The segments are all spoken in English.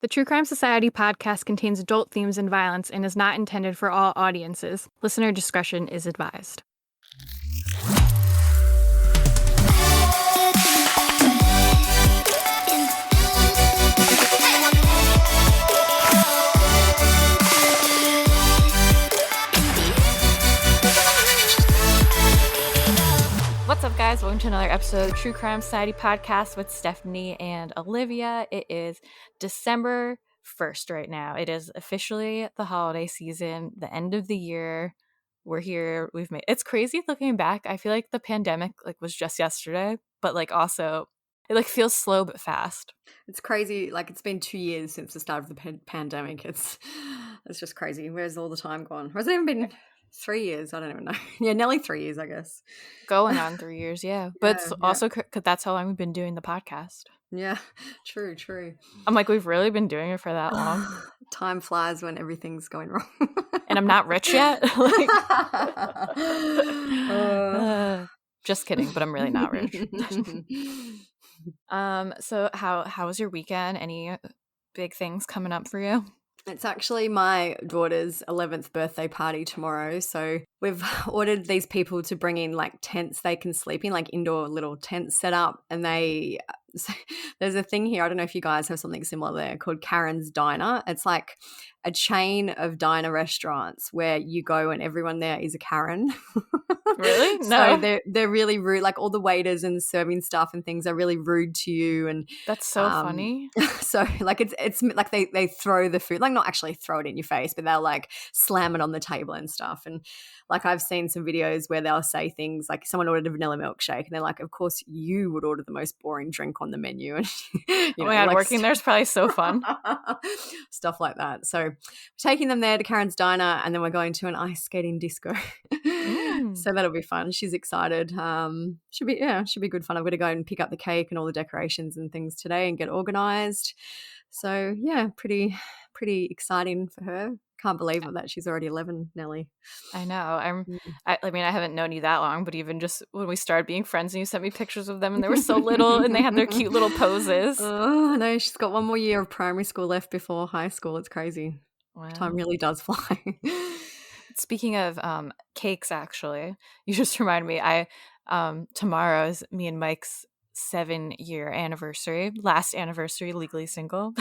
The True Crime Society podcast contains adult themes and violence and is not intended for all audiences. Listener discretion is advised. What's up, guys? Welcome to another episode of the True Crime Society podcast with Stephanie and Olivia. It is December 1st right now. It is officially the holiday season, the end of the year. We're here. It's crazy looking back. I feel like the pandemic was just yesterday, but also it feels slow but fast. It's crazy. It's been 2 years since the start of the pandemic. It's just crazy. Where's all the time gone? Or has it even been 3 years? I don't even know. Yeah, nearly 3 years, I guess. Going on 3 years, yeah. But it's also because that's how long we've been doing the podcast. Yeah, true. I'm like, we've really been doing it for that long. Time flies when everything's going wrong. And I'm not rich yet. Just kidding, but I'm really not rich. So how was your weekend? Any big things coming up for you? It's actually my daughter's 11th birthday party tomorrow. So we've ordered these people to bring in tents they can sleep in, indoor little tents set up. And there's a thing here. I don't know if you guys have something similar there called Karen's Diner. It's like a chain of diner restaurants where you go and everyone there is a Karen. Really? No. So they're really rude. All the waiters and serving stuff and things are really rude to you. And that's so funny. So it's like they throw the food, not actually throw it in your face, but they'll slam it on the table and stuff. And I've seen some videos where they'll say things like someone ordered a vanilla milkshake and they're like, of course you would order the most boring drink on the menu. And oh my God, working there is probably so fun. Stuff like that. So we're taking them there to Karen's Diner and then we're going to an ice skating disco. So that'll be fun. She's excited. Should be good fun. I'm going to go and pick up the cake and all the decorations and things today and get organized. So yeah, pretty exciting for her. Can't believe it that she's already 11, Nelly. I know. I haven't known you that long, but even just when we started being friends and you sent me pictures of them and they were so little and they had their cute little poses. Oh, no, she's got one more year of primary school left before high school. It's crazy. Wow. Time really does fly. Speaking of cakes, actually, you just reminded me. Tomorrow is me and Mike's 7-year anniversary, last anniversary legally single.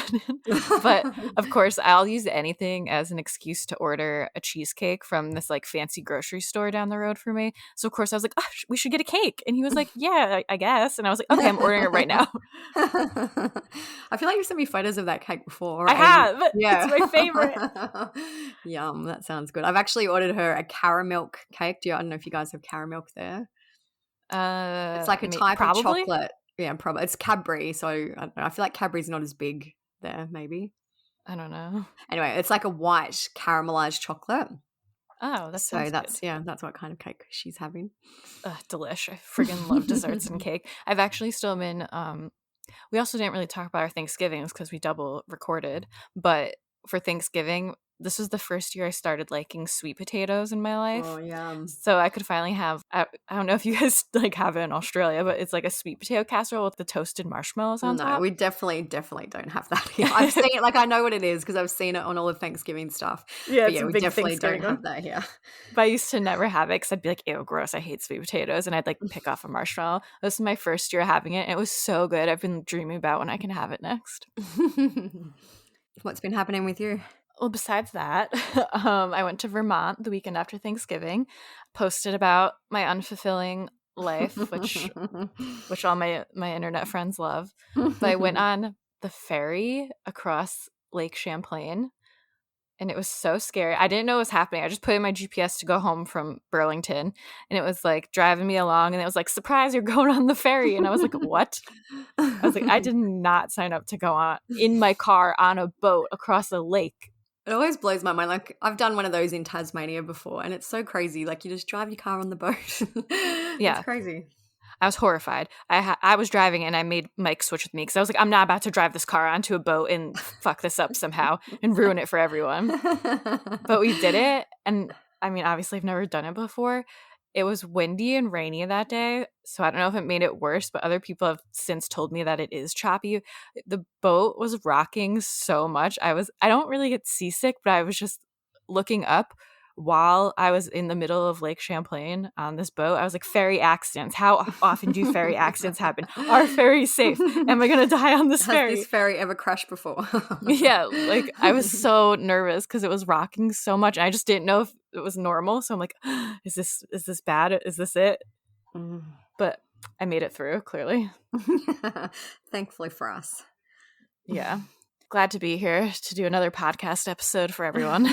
But of course I'll use anything as an excuse to order a cheesecake from this fancy grocery store down the road for me. So of course I was like, we should get a cake. And he was like, yeah, I guess. And I was like, okay, I'm ordering it right now. I feel like you've sent me photos of that cake before. I have. Yeah. It's my favorite. Yum, that sounds good. I've actually ordered her a caramel cake. I don't know if you guys have caramel there. It's like a type of chocolate. Yeah, probably. It's Cadbury, so I don't know. I feel like Cadbury's not as big there, maybe. I don't know. Anyway, it's like a white caramelized chocolate. Oh, that's so that's good. That's what kind of cake she's having. Delish. I friggin' love desserts and cake. I've actually still been we also didn't really talk about our Thanksgivings because we double recorded, but for Thanksgiving, this was the first year I started liking sweet potatoes in my life. Oh, yeah. So I could finally have, I don't know if you guys have it in Australia, but it's like a sweet potato casserole with the toasted marshmallows on top. No, we definitely don't have that here. I've seen it, I know what it is because I've seen it on all the Thanksgiving stuff. Yeah, but we definitely don't have that here. But I used to never have it because I'd be like, ew, gross, I hate sweet potatoes. And I'd pick off a marshmallow. This is my first year having it. And it was so good. I've been dreaming about when I can have it next. What's been happening with you? Well, besides that, I went to Vermont the weekend after Thanksgiving, posted about my unfulfilling life, which all my internet friends love. But I went on the ferry across Lake Champlain, and it was so scary. I didn't know what was happening. I just put in my GPS to go home from Burlington, and it was driving me along, and it was surprise, you're going on the ferry. And I was like, what? I was like, I did not sign up to go on in my car on a boat across a lake. It always blows my mind. I've done one of those in Tasmania before, and it's so crazy. You just drive your car on the boat. Yeah. It's crazy. I was horrified. I was driving, and I made Mike switch with me because I was like, I'm not about to drive this car onto a boat and fuck this up somehow and ruin it for everyone. But we did it, and obviously I've never done it before. It was windy and rainy that day, so I don't know if it made it worse, but other people have since told me that it is choppy. The boat was rocking so much. I don't really get seasick, but I was just looking up while I was in the middle of Lake Champlain on this boat. I was like, ferry accidents. How often do ferry accidents happen? Are ferries safe? Am I going to die on this ferry? Has this ferry ever crashed before? Yeah, like I was so nervous because it was rocking so much. And I just didn't know if it was normal. So I'm like, is this bad? Is this it? But I made it through, clearly. Thankfully for us. Yeah. Glad to be here to do another podcast episode for everyone.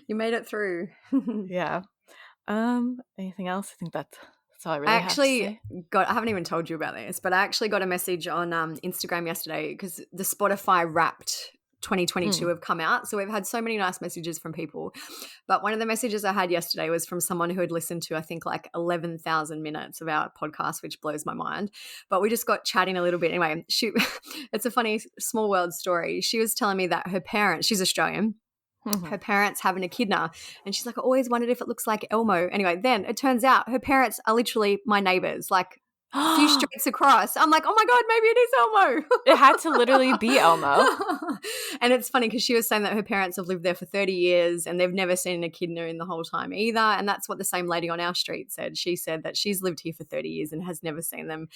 You made it through. Yeah. Anything else? I think that's all I really have to say. I haven't even told you about this, but I actually got a message on Instagram yesterday because the Spotify Wrapped 2022 have come out. So we've had so many nice messages from people. But one of the messages I had yesterday was from someone who had listened to, I think, like 11,000 minutes of our podcast, which blows my mind. But we just got chatting a little bit. Anyway, it's a funny small world story. She was telling me that her parents, she's Australian, her parents have an echidna, and she's like, I always wondered if it looks like Elmo. Anyway, then it turns out her parents are literally my neighbors, like a few streets across. I'm like, oh my God, maybe it is Elmo. It had to literally be Elmo. And it's funny because she was saying that her parents have lived there for 30 years and they've never seen an echidna in the whole time either. And that's what the same lady on our street said. She said that she's lived here for 30 years and has never seen them.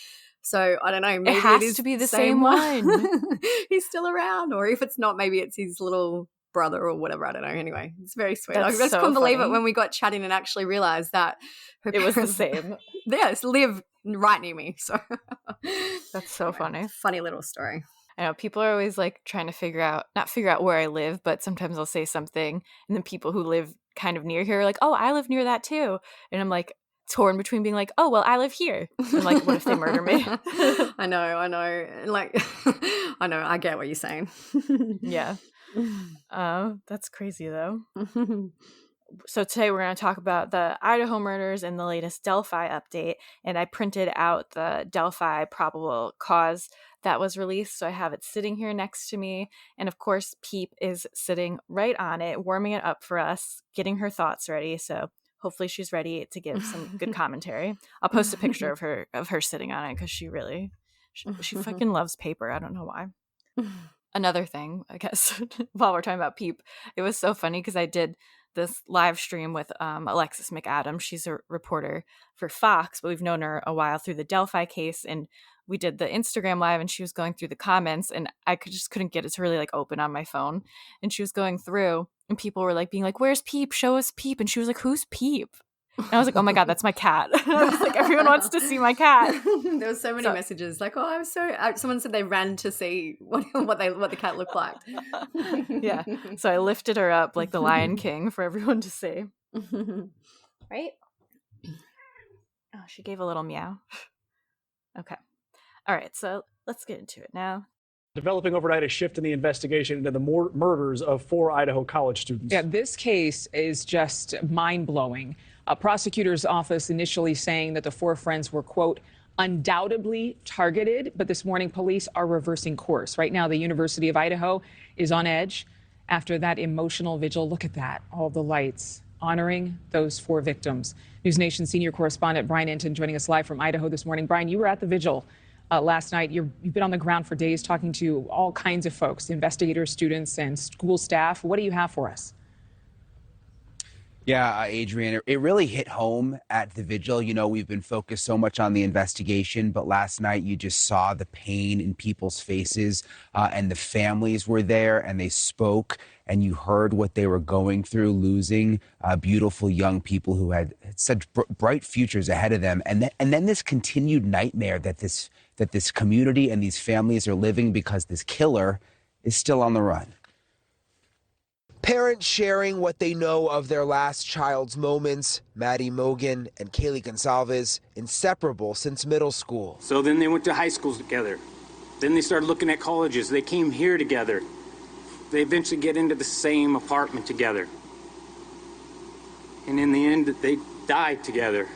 So I don't know. Maybe it has to be the same one. He's still around. Or if it's not, maybe it's his little brother or whatever. I don't know. Anyway, it's very sweet. I just couldn't believe it when we got chatting and actually realized that it was the same. Yes, live right near me. So that's so funny. Funny little story. I know people are always like trying to not figure out where I live, but sometimes I'll say something and then people who live kind of near here are like, oh, I live near that too. And I'm like torn between being like, oh, well, I live here. And like, what if they murder me? I know. Like, I know. I get what you're saying. Yeah. That's crazy though. So today we're going to talk about the Idaho murders and the latest Delphi update. And I printed out the Delphi probable cause that was released. So I have it sitting here next to me. And of course, Peep is sitting right on it, warming it up for us, getting her thoughts ready. So hopefully she's ready to give some good commentary. I'll post a picture of her sitting on it because she fucking loves paper. I don't know why. Another thing, I guess, while we're talking about Peep, it was so funny because I did this live stream with Alexis McAdams. She's a reporter for Fox, but we've known her a while through the Delphi case. And we did the Instagram live and she was going through the comments and I couldn't get it to really like open on my phone. And she was going through and people were like being like, where's Peep? Show us Peep. And she was like, who's Peep? And I was like, oh my God, that's my cat. I was like, everyone wants to see my cat. There were so many messages like, oh, I'm sorry. Someone said they ran to see what the cat looked like. Yeah. So I lifted her up like the Lion King for everyone to see. Right? Oh, she gave a little meow. Okay. All right. So let's get into it now. Developing overnight a shift in the investigation into the murders of 4 Idaho college students. Yeah, this case is just mind-blowing. A prosecutor's office initially saying that the 4 friends were, quote, undoubtedly targeted, but this morning police are reversing course. Right now, the University of Idaho is on edge after that emotional vigil. Look at that, all the lights honoring those 4 victims. News Nation senior correspondent Brian Enton joining us live from Idaho this morning. Brian, you were at the vigil last night. You've been on the ground for days talking to all kinds of folks, investigators, students, and school staff. What do you have for us? Yeah, Adrian, it really hit home at the vigil. You know, we've been focused so much on the investigation, but last night you just saw the pain in people's faces and the families were there and they spoke and you heard what they were going through, losing beautiful young people who had such bright futures ahead of them. And then this continued nightmare that this community and these families are living because this killer is still on the run. Parents sharing what they know of their last child's moments. Madison Mogen and Kaylee GonCalves, inseparable since middle school. So then they went to high schools together. Then they started looking at colleges. They came here together. They eventually get into the same apartment together. And in the end, they died together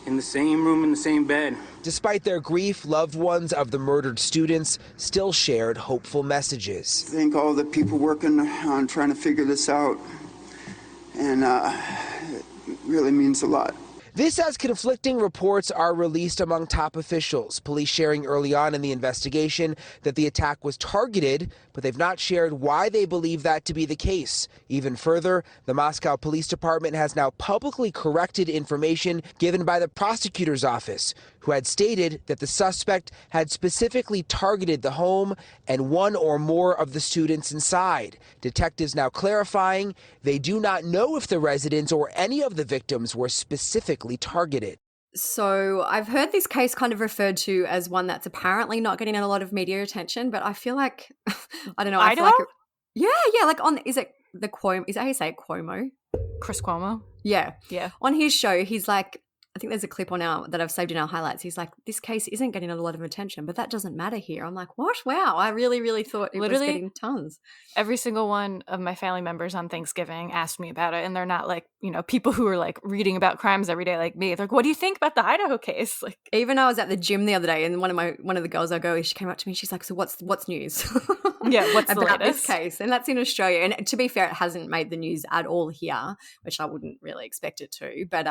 in the same room, in the same bed. Despite their grief, loved ones of the murdered students still shared hopeful messages. Thank all the people working on trying to figure this out. And really means a lot. This as conflicting reports are released among top officials. Police sharing early on in the investigation that the attack was targeted, but they've not shared why they believe that to be the case. Even further, the Moscow Police Department has now publicly corrected information given by the prosecutor's office, who had stated that the suspect had specifically targeted the home and one or more of the students inside. Detectives now clarifying they do not know if the residents or any of the victims were specifically targeted. So I've heard this case kind of referred to as one that's apparently not getting a lot of media attention, but I feel like, I don't know. I feel Idaho? like yeah, like is it the Cuomo? Is that how you say it, Cuomo? Chris Cuomo. Yeah. Yeah. On his show, he's like, I think there's a clip that I've saved in our highlights. He's like, this case isn't getting a lot of attention, but that doesn't matter here. I'm like, what? Wow. I really, really thought it was getting tons. Every single one of my family members on Thanksgiving asked me about it. And they're not like, people who are like reading about crimes every day like me. They're like, what do you think about the Idaho case? Like, even I was at the gym the other day and one of the girls I go with, she came up to me and she's like, so what's news? Yeah, what's the about latest? This case? And that's in Australia. And to be fair, it hasn't made the news at all here, which I wouldn't really expect it to. But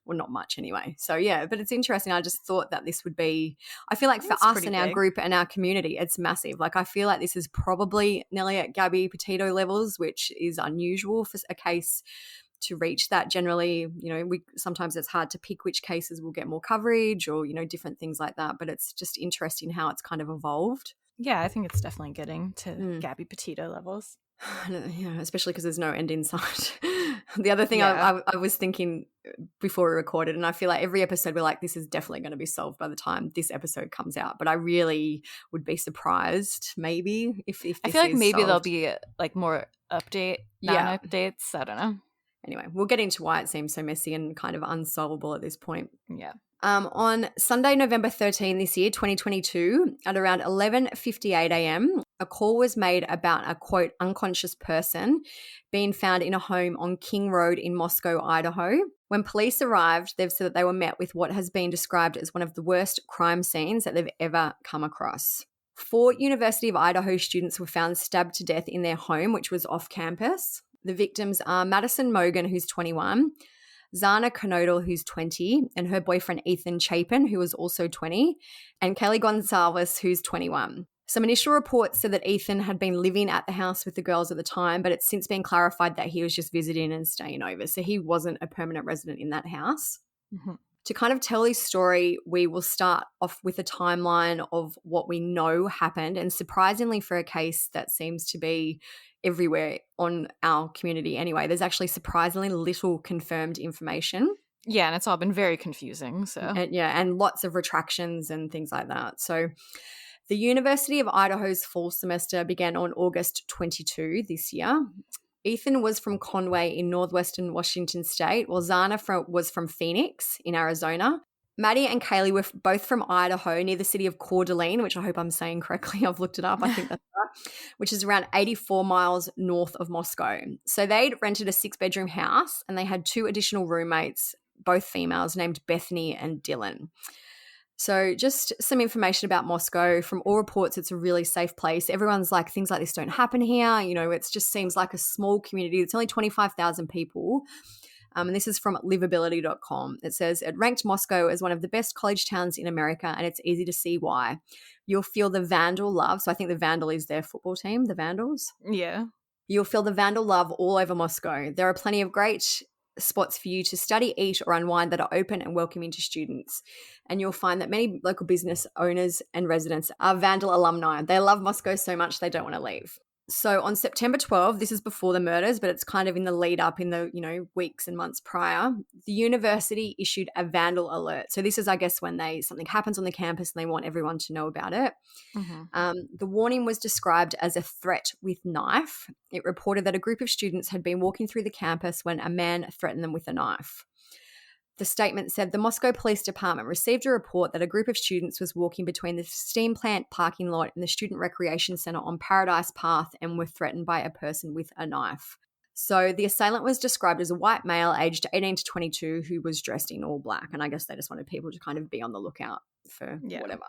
well, not much anyway. So yeah, but it's interesting. I just thought that this would be, I feel like for us and our group and our community, it's massive. Like I feel like this is probably nearly at Gabby Petito levels, which is unusual for a case to reach that. Generally, sometimes it's hard to pick which cases will get more coverage or, different things like that. But it's just interesting how it's kind of evolved. Yeah, I think it's definitely getting to Gabby Petito levels. Yeah, especially because there's no end in sight. The other thing I was thinking before we recorded, and I feel like every episode we're like, this is definitely going to be solved by the time this episode comes out. But I really would be surprised maybe if I feel like maybe solved. There'll be like more updates. I don't know. Anyway, we'll get into why it seems so messy and kind of unsolvable at this point. Yeah. On Sunday, November 13 this year, 2022, at around 11:58 a.m., a call was made about a, quote, unconscious person being found in a home on King Road in Moscow, Idaho. When police arrived, they've said that they were met with what has been described as one of the worst crime scenes that they've ever come across. 4 University of Idaho students were found stabbed to death in their home, which was off campus. The victims are Madison Mogen, who's 21, Xana Kernodle, who's 20, and her boyfriend Ethan Chapin, who was also 20, and Kaylee GonCalves, who's 21. Some initial reports said that Ethan had been living at the house with the girls at the time, but it's since been clarified that he was just visiting and staying over. So he wasn't a permanent resident in that house. Mm-hmm. To kind of tell this story, we will start off with a timeline of what we know happened. And surprisingly, for a case that seems to be everywhere on our community anyway, there's actually surprisingly little confirmed information. Yeah, and it's all been very confusing. So and lots of retractions and things like that. So the University of Idaho's fall semester began on August 22 this year. Ethan was from Conway in northwestern Washington state, while Xana was from Phoenix in Arizona. Maddie and Kaylee were both from Idaho, near the city of Coeur d'Alene, which I hope I'm saying correctly. I've looked it up. I think that's right, which is around 84 miles north of Moscow. So they'd rented a 6-bedroom house and they had 2 additional roommates, both females, named Bethany and Dylan. So just some information about Moscow. From all reports, it's a really safe place. Everyone's like, things like this don't happen here. It just seems like a small community. It's only 25,000 people. And this is from livability.com. It says, it ranked Moscow as one of the best college towns in America, and it's easy to see why. You'll feel the Vandal love. So I think the Vandal is their football team, the Vandals. Yeah. You'll feel the Vandal love all over Moscow. There are plenty of great spots for you to study, eat, or unwind that are open and welcoming to students. And you'll find that many local business owners and residents are Vandal alumni. They love Moscow so much they don't want to leave. So on September 12, this is before the murders, but it's kind of in the lead up in the, weeks and months prior, the university issued a vandal alert. So this is, I guess, when something happens on the campus and they want everyone to know about it. Mm-hmm. The warning was described as a threat with knife. It reported that a group of students had been walking through the campus when a man threatened them with a knife. The statement said the Moscow Police Department received a report that a group of students was walking between the steam plant parking lot and the Student Recreation Center on Paradise Path and were threatened by a person with a knife. So the assailant was described as a white male aged 18 to 22 who was dressed in all black. And I guess they just wanted people to kind of be on the lookout for whatever.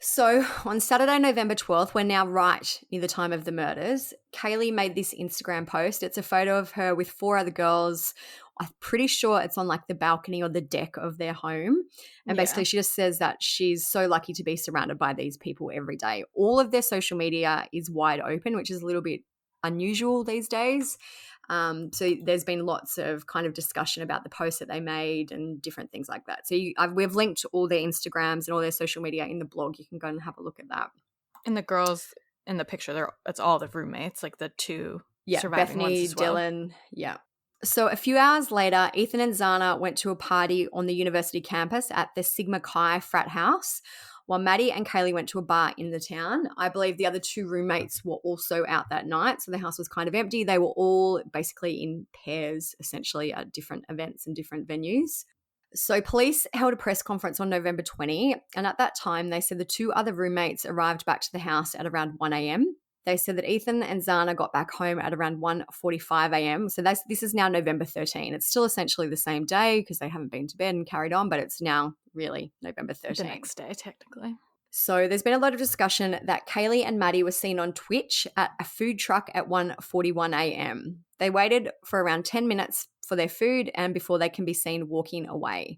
So on Saturday, November 12th, we're now right near the time of the murders, Kaylee made this Instagram post. It's a photo of her with 4 other girls, I'm pretty sure it's on like the balcony or the deck of their home. And basically she just says that she's so lucky to be surrounded by these people every day. All of their social media is wide open, which is a little bit unusual these days. So there's been lots of kind of discussion about the posts that they made and different things like that. So we've linked all their Instagrams and all their social media in the blog. You can go and have a look at that. And the girls in the picture, it's all the roommates, like the two surviving Bethany, ones as well. Dylan, So a few hours later, Ethan and Xana went to a party on the university campus at the Sigma Chi frat house, while Maddie and Kaylee went to a bar in the town. I believe the other two roommates were also out that night, so the house was kind of empty. They were all basically in pairs, essentially, at different events and different venues. So police held a press conference on November 20, and at that time, they said the two other roommates arrived back to the house at around 1 a.m. They said that Ethan and Xana got back home at around 1:45 a.m. So this is now November 13. It's still essentially the same day because they haven't been to bed and carried on, but it's now really November 13. The next day, technically. So there's been a lot of discussion that Kaylee and Maddie were seen on Twitch at a food truck at 1:41 a.m. They waited for around 10 minutes for their food and before they can be seen walking away.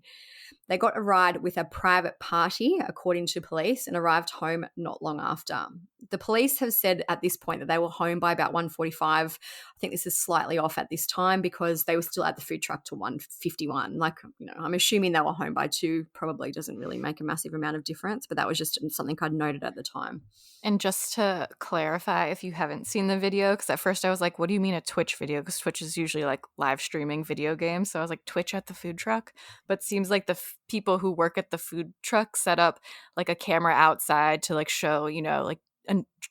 They got a ride with a private party, according to police, and arrived home not long after. The police have said at this point that they were home by about 1:45. I think this is slightly off at this time because they were still at the food truck till 1:51. Like, I'm assuming they were home by 2. Probably doesn't really make a massive amount of difference, but that was just something I'd noted at the time. And just to clarify, if you haven't seen the video, because at first I was like, what do you mean a Twitch video? Because Twitch is usually like live streaming video games. So I was like, Twitch at the food truck? But it seems like the people who work at the food truck set up like a camera outside to like show, like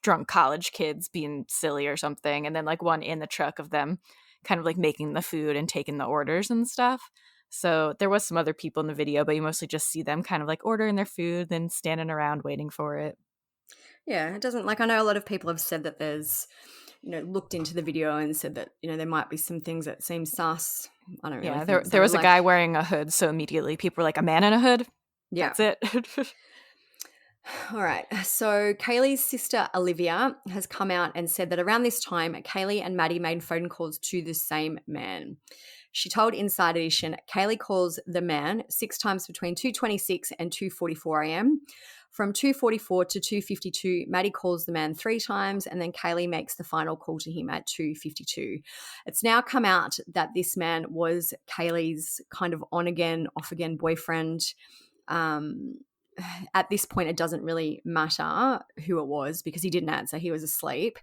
drunk college kids being silly or something. And then like one in the truck of them kind of like making the food and taking the orders and stuff. So there was some other people in the video, but you mostly just see them kind of like ordering their food, then standing around waiting for it. Yeah, it doesn't, like, I know a lot of people have said that there's, looked into the video and said that, there might be some things that seem sus. I don't really think so. There was a guy wearing a hood, so immediately people were like, a man in a hood? Yeah. That's it. All right. So Kaylee's sister, Olivia, has come out and said that around this time, Kaylee and Maddie made phone calls to the same man. She told Inside Edition, Kaylee calls the man 6 times between 2:26 and 2:44 a.m. From 2:44 to 2:52, Maddie calls the man 3 times, and then Kaylee makes the final call to him at 2:52. It's now come out that this man was Kaylee's kind of on-again, off-again boyfriend. At this point, it doesn't really matter who it was because he didn't answer. He was asleep.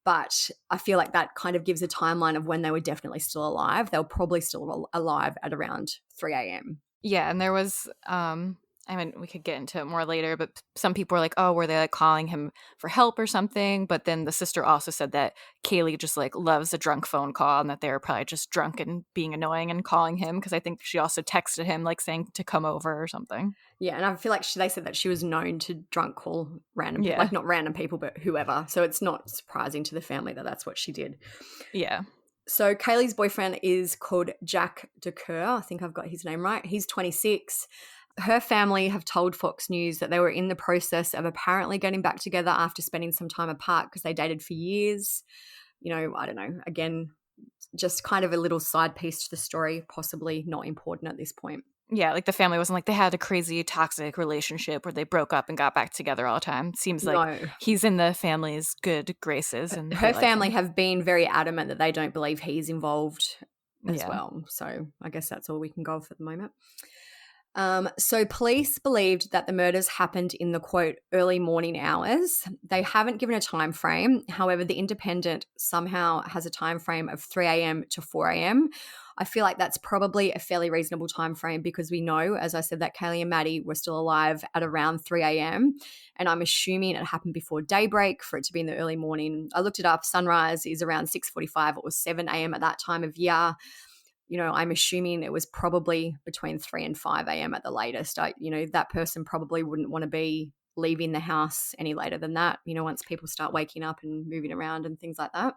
But I feel like that kind of gives a timeline of when they were definitely still alive. They were probably still alive at around 3 a.m. Yeah, and there was we could get into it more later, but some people were like, oh, were they like calling him for help or something? But then the sister also said that Kaylee just like loves a drunk phone call and that they were probably just drunk and being annoying and calling him because I think she also texted him like saying to come over or something. Yeah, and I feel like they said that she was known to drunk call random people, like not random people, but whoever. So it's not surprising to the family that that's what she did. Yeah. So Kaylee's boyfriend is called Jack DeCoeur. I think I've got his name right. He's 26. Her family have told Fox News that they were in the process of apparently getting back together after spending some time apart because they dated for years. I don't know. Again, just kind of a little side piece to the story, possibly not important at this point. Yeah, like the family wasn't like they had a crazy toxic relationship where they broke up and got back together all the time. Seems like he's in the family's good graces. And her family have been very adamant that they don't believe he's involved as well. So I guess that's all we can go for the moment. So police believed that the murders happened in the, quote, early morning hours. They haven't given a time frame. However, the Independent somehow has a time frame of 3 a.m. to 4 a.m. I feel like that's probably a fairly reasonable time frame because we know, as I said, that Kaylee and Maddie were still alive at around 3 a.m. And I'm assuming it happened before daybreak for it to be in the early morning. I looked it up. Sunrise is around 6:45. It was 7 a.m. at that time of year. I'm assuming it was probably between 3 and 5 a.m. at the latest. That person probably wouldn't want to be leaving the house any later than that, once people start waking up and moving around and things like that.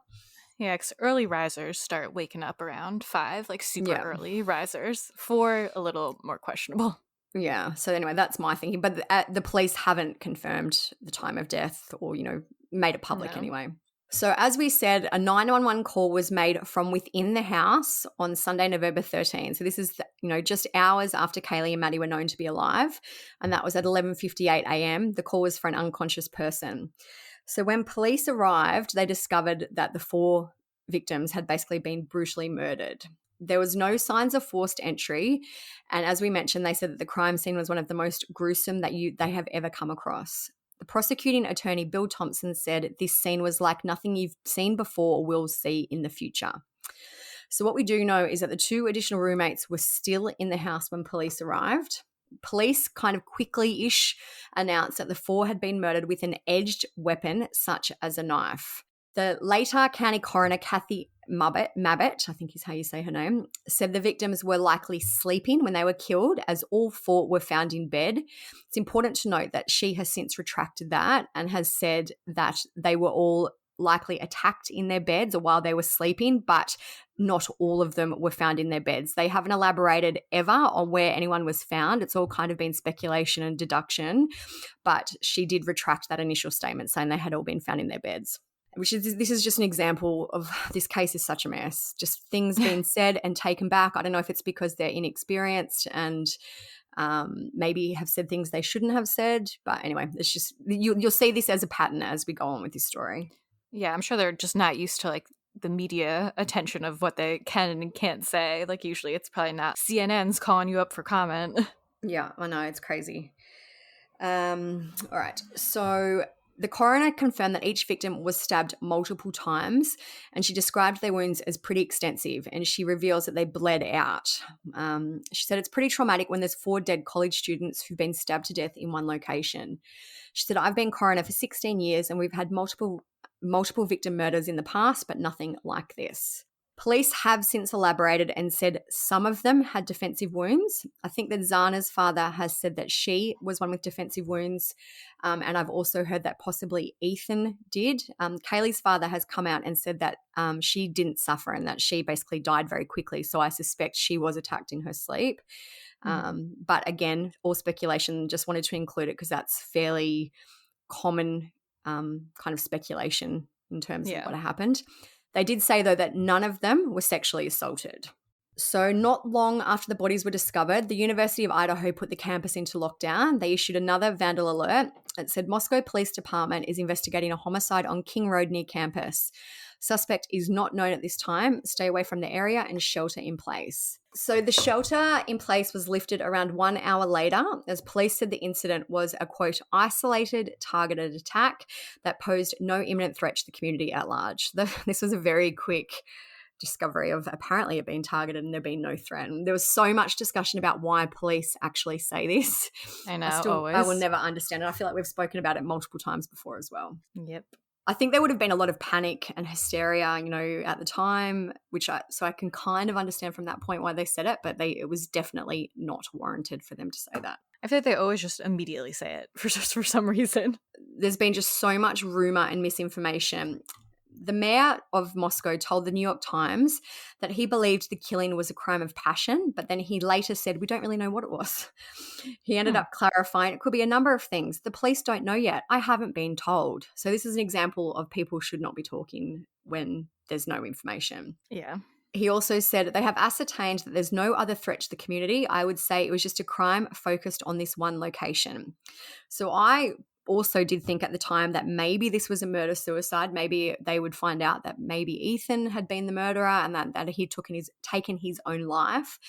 Yeah, because early risers start waking up around 5, like super early risers. 4, a little more questionable. Yeah. So anyway, that's my thinking. But the police haven't confirmed the time of death or, made it public anyway. So as we said, a 911 call was made from within the house on Sunday, November 13th. So this is, just hours after Kaylee and Maddie were known to be alive. And that was at 11:58 a.m. The call was for an unconscious person. So when police arrived, they discovered that the 4 victims had basically been brutally murdered. There was no signs of forced entry. And as we mentioned, they said that the crime scene was one of the most gruesome that they have ever come across. The prosecuting attorney, Bill Thompson, said this scene was like nothing you've seen before or will see in the future. So what we do know is that the 2 additional roommates were still in the house when police arrived. Police kind of quickly-ish announced that the 4 had been murdered with an edged weapon such as a knife. The later county coroner, Kathy Mabbitt, I think is how you say her name, said the victims were likely sleeping when they were killed, as all 4 were found in bed. It's important to note that she has since retracted that and has said that they were all likely attacked in their beds or while they were sleeping, but not all of them were found in their beds. They haven't elaborated ever on where anyone was found. It's all kind of been speculation and deduction, but she did retract that initial statement saying they had all been found in their beds. This is just an example of this case is such a mess. Just things being said and taken back. I don't know if it's because they're inexperienced and maybe have said things they shouldn't have said. But anyway, it's just you'll see this as a pattern as we go on with this story. Yeah, I'm sure they're just not used to the media attention of what they can and can't say. Usually it's probably not CNN's calling you up for comment. Yeah, I know, it's crazy. All right, so the coroner confirmed that each victim was stabbed multiple times, and she described their wounds as pretty extensive, and she reveals that they bled out. She said it's pretty traumatic when there's 4 dead college students who've been stabbed to death in one location. She said, I've been coroner for 16 years and we've had multiple victim murders in the past, but nothing like this. Police have since elaborated and said some of them had defensive wounds. I think that Xana's father has said that she was one with defensive wounds, and I've also heard that possibly Ethan did. Kaylee's father has come out and said that she didn't suffer and that she basically died very quickly, so I suspect she was attacked in her sleep. But again, all speculation, just wanted to include it because that's fairly common kind of speculation in terms of what happened. They did say, though, that none of them were sexually assaulted. So not long after the bodies were discovered, the University of Idaho put the campus into lockdown. They issued another vandal alert. It said Moscow Police Department is investigating a homicide on King Road near campus. Suspect is not known at this time. Stay away from the area and shelter in place. So the shelter in place was lifted around 1 hour later, as police said the incident was a, quote, isolated, targeted attack that posed no imminent threat to the community at large. This was a very quick discovery of apparently it being targeted and there being no threat. And there was so much discussion about why police actually say this. I know, I will never understand it. I feel like we've spoken about it multiple times before as well. Yep. I think there would have been a lot of panic and hysteria, at the time, so I can kind of understand from that point why they said it, but it was definitely not warranted for them to say that. I feel like they always just immediately say it for some reason. There's been just so much rumor and misinformation. The mayor of Moscow told the New York Times that he believed the killing was a crime of passion, but then he later said, we don't really know what it was. He ended up clarifying it could be a number of things. The police don't know yet. I haven't been told. So this is an example of people should not be talking when there's no information. Yeah. He also said they have ascertained that there's no other threat to the community. I would say it was just a crime focused on this one location. So I also did think at the time that maybe this was a murder-suicide. Maybe they would find out that maybe Ethan had been the murderer and that he'd taken his own life.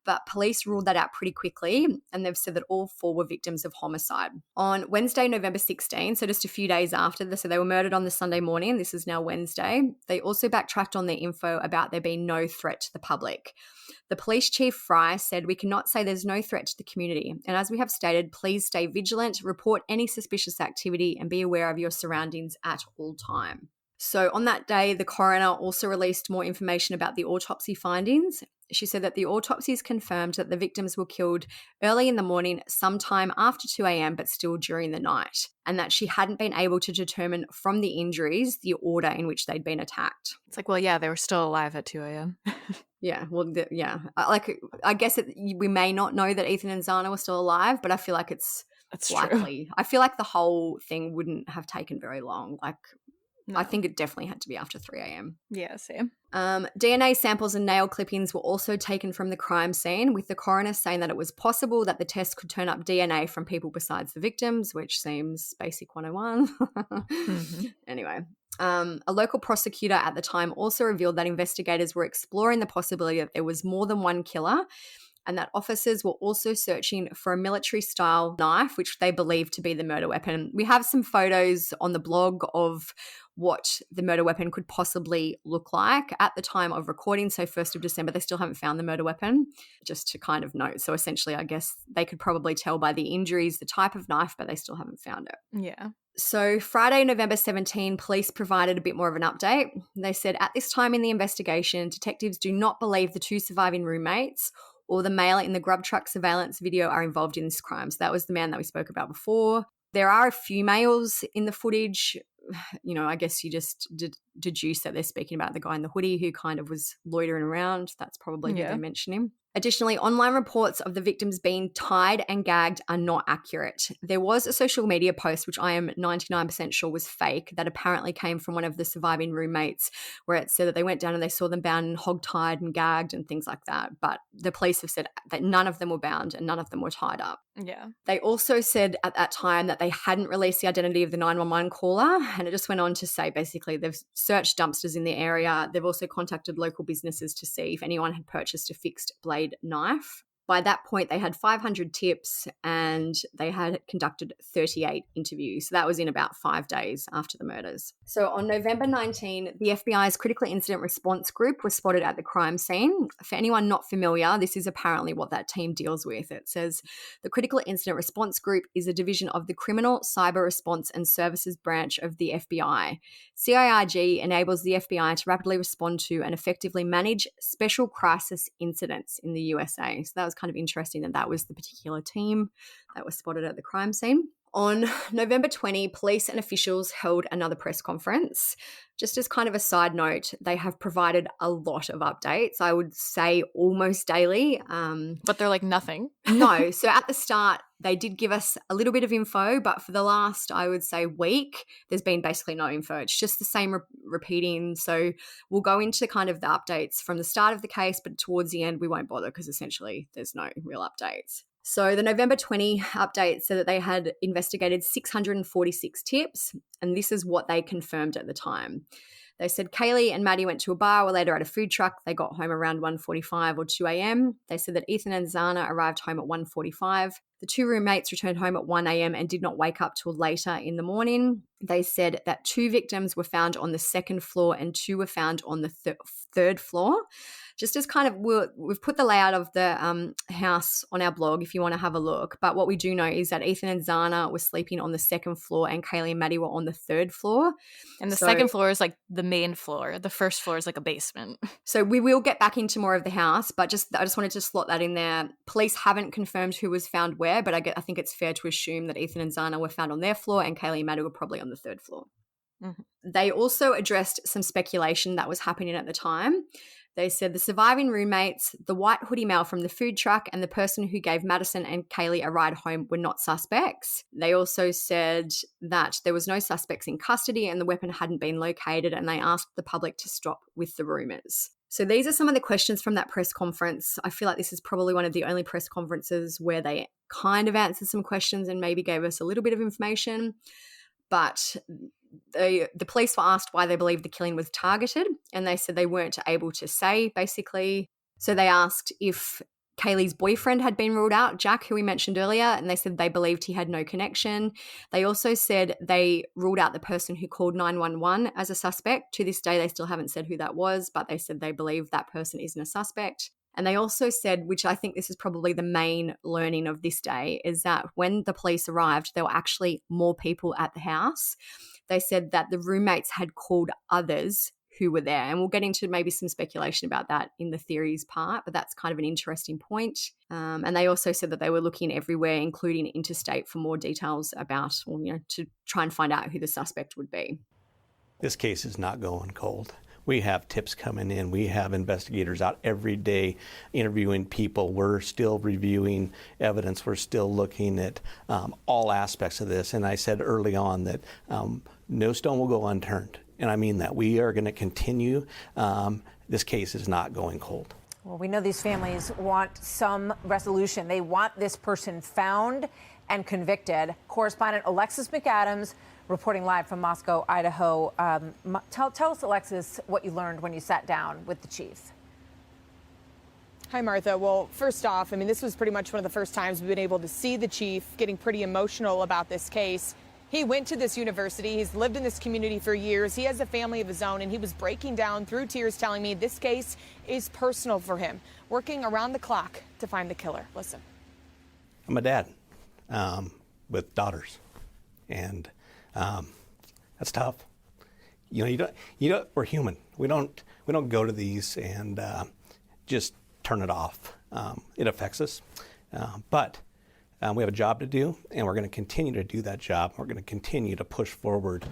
But police ruled that out pretty quickly, and they've said that all 4 were victims of homicide. On Wednesday, November 16, so just a few days after this, so they were murdered on the Sunday morning. This is now Wednesday. They also backtracked on their info about there being no threat to the public. The police chief, Fry, said, we cannot say there's no threat to the community. And as we have stated, please stay vigilant, report any suspicious activity, and be aware of your surroundings at all time. So on that day, the coroner also released more information about the autopsy findings. She said that the autopsies confirmed that the victims were killed early in the morning, sometime after 2 a.m., but still during the night, and that she hadn't been able to determine from the injuries the order in which they'd been attacked. It's like, well, yeah, they were still alive at 2 a.m. Yeah, well, I guess we may not know that Ethan and Xana were still alive, but I feel like that's likely. True. I feel like the whole thing wouldn't have taken very long. No. I think it definitely had to be after 3 a.m. Yeah, same. DNA samples and nail clippings were also taken from the crime scene, with the coroner saying that it was possible that the test could turn up DNA from people besides the victims, which seems basic 101. Mm-hmm. Anyway, a local prosecutor at the time also revealed that investigators were exploring the possibility that there was more than one killer, and that officers were also searching for a military-style knife, which they believed to be the murder weapon. We have some photos on the blog of what the murder weapon could possibly look like at the time of recording. So 1st of December, they still haven't found the murder weapon, just to kind of note. So essentially, I guess they could probably tell by the injuries the type of knife, but they still haven't found it. Yeah. So Friday, November 17, police provided a bit more of an update. They said, at this time in the investigation, detectives do not believe the 2 surviving roommates or the male in the grub truck surveillance video are involved in this crime. So that was the man that we spoke about before. There are a few males in the footage. You know, I guess you just deduce that they're speaking about the guy in the hoodie who kind of was loitering around. That's probably who they're mentioning. Additionally, online reports of the victims being tied and gagged are not accurate. There was a social media post, which I am 99% sure was fake, that apparently came from one of the surviving roommates, where it said that they went down and they saw them bound and hog-tied and gagged and things like that. But the police have said that none of them were bound and none of them were tied up. Yeah. They also said at that time that they hadn't released the identity of the 911 caller, and it just went on to say basically they've searched dumpsters in the area. They've also contacted local businesses to see if anyone had purchased a fixed blade knife. By that point, they had 500 tips and they had conducted 38 interviews. So that was in about 5 days after the murders. So on November 19, the FBI's Critical Incident Response Group was spotted at the crime scene. For anyone not familiar, this is apparently what that team deals with. It says the Critical Incident Response Group is a division of the Criminal Cyber Response and Services branch of the FBI. CIRG enables the FBI to rapidly respond to and effectively manage special crisis incidents in the USA. So that was kind of interesting that that was the particular team that was spotted at the crime scene. On November 20, police and officials held another press conference. Just as kind of a side note, they have provided a lot of updates, I would say almost daily. But they're like nothing. No. So at the start, they did give us a little bit of info, but for the last, I would say, week, there's been basically no info. It's just the same repeating. So we'll go into kind of the updates from the start of the case, but towards the end, we won't bother because essentially there's no real updates. So the November 20 update said that they had investigated 646 tips, and this is what they confirmed at the time. They said Kaylee and Maddie went to a bar, were later at a food truck. They got home around 1:45 or 2 a.m. They said that Ethan and Xana arrived home at 1:45. The 2 roommates returned home at 1 a.m. and did not wake up till later in the morning. They said that 2 victims were found on the 2nd floor and 2 were found on the 3rd floor. Just as kind of, we've put the layout of the house on our blog if you want to have a look. But what we do know is that Ethan and Xana were sleeping on the 2nd floor and Kaylee and Maddie were on the 3rd floor. And the 2nd floor is like the main floor. The 1st floor is like a basement. So we will get back into more of the house, but I just wanted to slot that in there. Police haven't confirmed who was found where, but I think it's fair to assume that Ethan and Xana were found on their floor and Kaylee and Maddie were probably on the 3rd floor. Mm-hmm. They also addressed some speculation that was happening at the time. They said the surviving roommates, the white hoodie male from the food truck, and the person who gave Madison and Kaylee a ride home were not suspects. They also said that there was no suspects in custody and the weapon hadn't been located, and they asked the public to stop with the rumors. So these are some of the questions from that press conference. I feel like this is probably one of the only press conferences where they kind of answered some questions and maybe gave us a little bit of information. But the police were asked why they believed the killing was targeted, and they said they weren't able to say, basically. So they asked if Kaylee's boyfriend had been ruled out, Jack, who we mentioned earlier, and they said they believed he had no connection. They also said they ruled out the person who called 911 as a suspect. To this day, they still haven't said who that was, but they said they believe that person isn't a suspect. And they also said, which I think this is probably the main learning of this day, is that when the police arrived, there were actually more people at the house. They said that the roommates had called others who were there. And we'll get into maybe some speculation about that in the theories part, but that's kind of an interesting point. And they also said that they were looking everywhere, including interstate, for more details about, to try and find out who the suspect would be. This case is not going cold. We have tips coming in. We have investigators out every day interviewing people. We're still reviewing evidence. We're still looking at all aspects of this. And I said early on that no stone will go unturned. And I mean that. We are going to continue. This case is not going cold. Well, we know these families want some resolution. They want this person found and convicted. Correspondent Alexis McAdams reporting live from Moscow, Idaho. Tell us, Alexis, what you learned when you sat down with the chief. Hi, Martha. Well, first off, I mean, this was pretty much one of the first times we've been able to see the chief getting pretty emotional about this case. He went to this university. He's lived in this community for years. He has a family of his own, and he was breaking down through tears, telling me this case is personal for him, working around the clock to find the killer. Listen. I'm a dad with daughters, and that's tough. You don't. We're human. We don't go to these and just turn it off. It affects us, but we have a job to do, and we're going to continue to do that job. We're going to continue to push forward.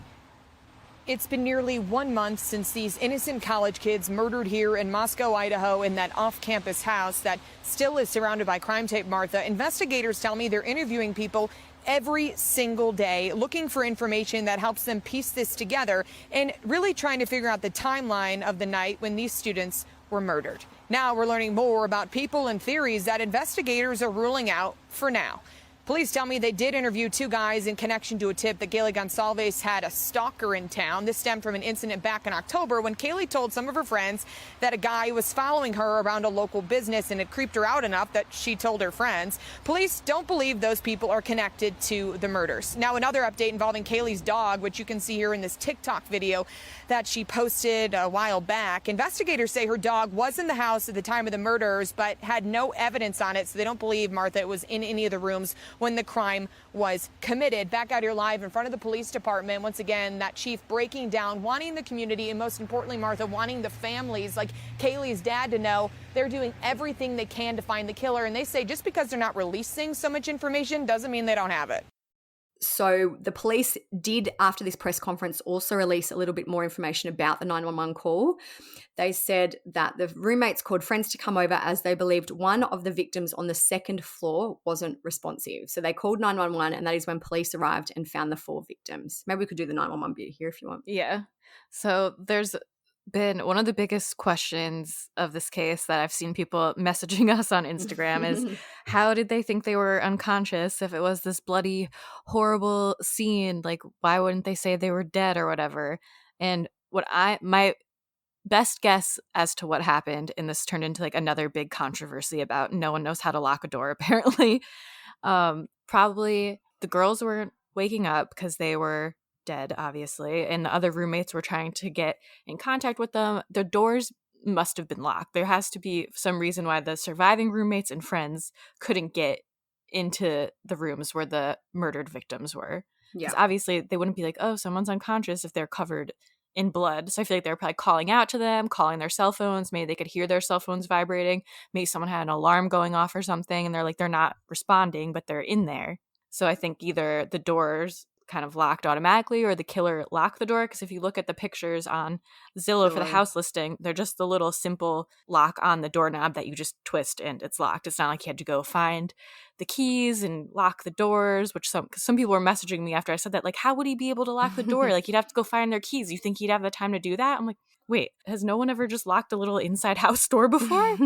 It's been nearly 1 month since these innocent college kids murdered here in Moscow, Idaho, in that off-campus house that still is surrounded by crime tape, Martha. Investigators tell me they're interviewing people every single day, looking for information that helps them piece this together and really trying to figure out the timeline of the night when these students were murdered. Now we're learning more about people and theories that investigators are ruling out for now. Police tell me they did interview 2 guys in connection to a tip that Kaylee GonCalves had a stalker in town. This stemmed from an incident back in October when Kaylee told some of her friends that a guy was following her around a local business and it creeped her out enough that she told her friends. Police don't believe those people are connected to the murders. Now, another update involving Kaylee's dog, which you can see here in this TikTok video that she posted a while back. Investigators say her dog was in the house at the time of the murders, but had no evidence on it, so they don't believe, Martha, it was in any of the rooms when the crime was committed. Back out here live in front of the police department. Once again, that chief breaking down, wanting the community, and most importantly, Martha, wanting the families like Kaylee's dad to know they're doing everything they can to find the killer. And they say just because they're not releasing so much information doesn't mean they don't have it. So the police did, after this press conference, also release a little bit more information about the 911 call. They said that the roommates called friends to come over as they believed one of the victims on the 2nd floor wasn't responsive. So they called 911, and that is when police arrived and found the 4 victims. Maybe we could do the 911 bit here if you want. Yeah. So there's been one of the biggest questions of this case that I've seen people messaging us on Instagram is how did they think they were unconscious if it was this bloody, horrible scene? Like, why wouldn't they say they were dead or whatever? And my best guess as to what happened, and this turned into like another big controversy about no one knows how to lock a door apparently. Probably the girls weren't waking up because they were dead, obviously, and the other roommates were trying to get in contact with them. The doors must have been locked. There has to be some reason why the surviving roommates and friends couldn't get into the rooms where the murdered victims were. Because obviously they wouldn't be like, oh, someone's unconscious if they're covered in blood. So I feel like they're probably calling out to them, calling their cell phones. Maybe they could hear their cell phones vibrating. Maybe someone had an alarm going off or something, and they're not responding, but they're in there. So I think either the doors kind of locked automatically or the killer locked the door, because if you look at the pictures on Zillow for the house listing, they're just the little simple lock on the doorknob that you just twist and it's locked. It's not like you had to go find the keys and lock the doors, which some people were messaging me after I said that, like, how would he be able to lock the door? Like, you'd have to go find their keys. You think he'd have the time to do that? I'm like, wait, has no one ever just locked a little inside house door before?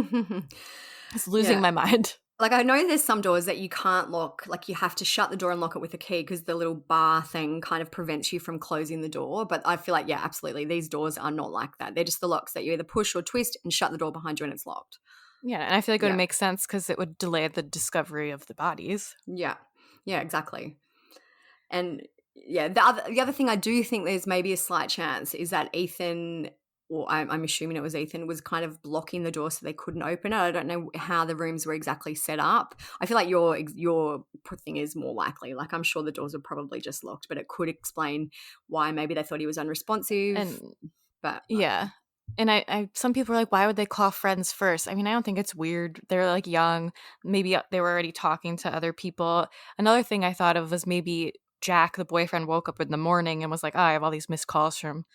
It's losing my mind. Like, I know there's some doors that you can't lock, like you have to shut the door and lock it with a key because the little bar thing kind of prevents you from closing the door. But I feel like, yeah, absolutely, these doors are not like that. They're just the locks that you either push or twist and shut the door behind you and it's locked. Yeah, and I feel like it would make sense because it would delay the discovery of the bodies. Yeah, exactly. And yeah, the other thing I do think there's maybe a slight chance is that Ethan, or I'm assuming it was Ethan, was kind of blocking the door so they couldn't open it. I don't know how the rooms were exactly set up. I feel like your thing is more likely. Like, I'm sure the doors are probably just locked, but it could explain why maybe they thought he was unresponsive. And some people are like, why would they call friends first? I mean, I don't think it's weird. They're like young. Maybe they were already talking to other people. Another thing I thought of was maybe Jack, the boyfriend, woke up in the morning and was like, oh, I have all these missed calls from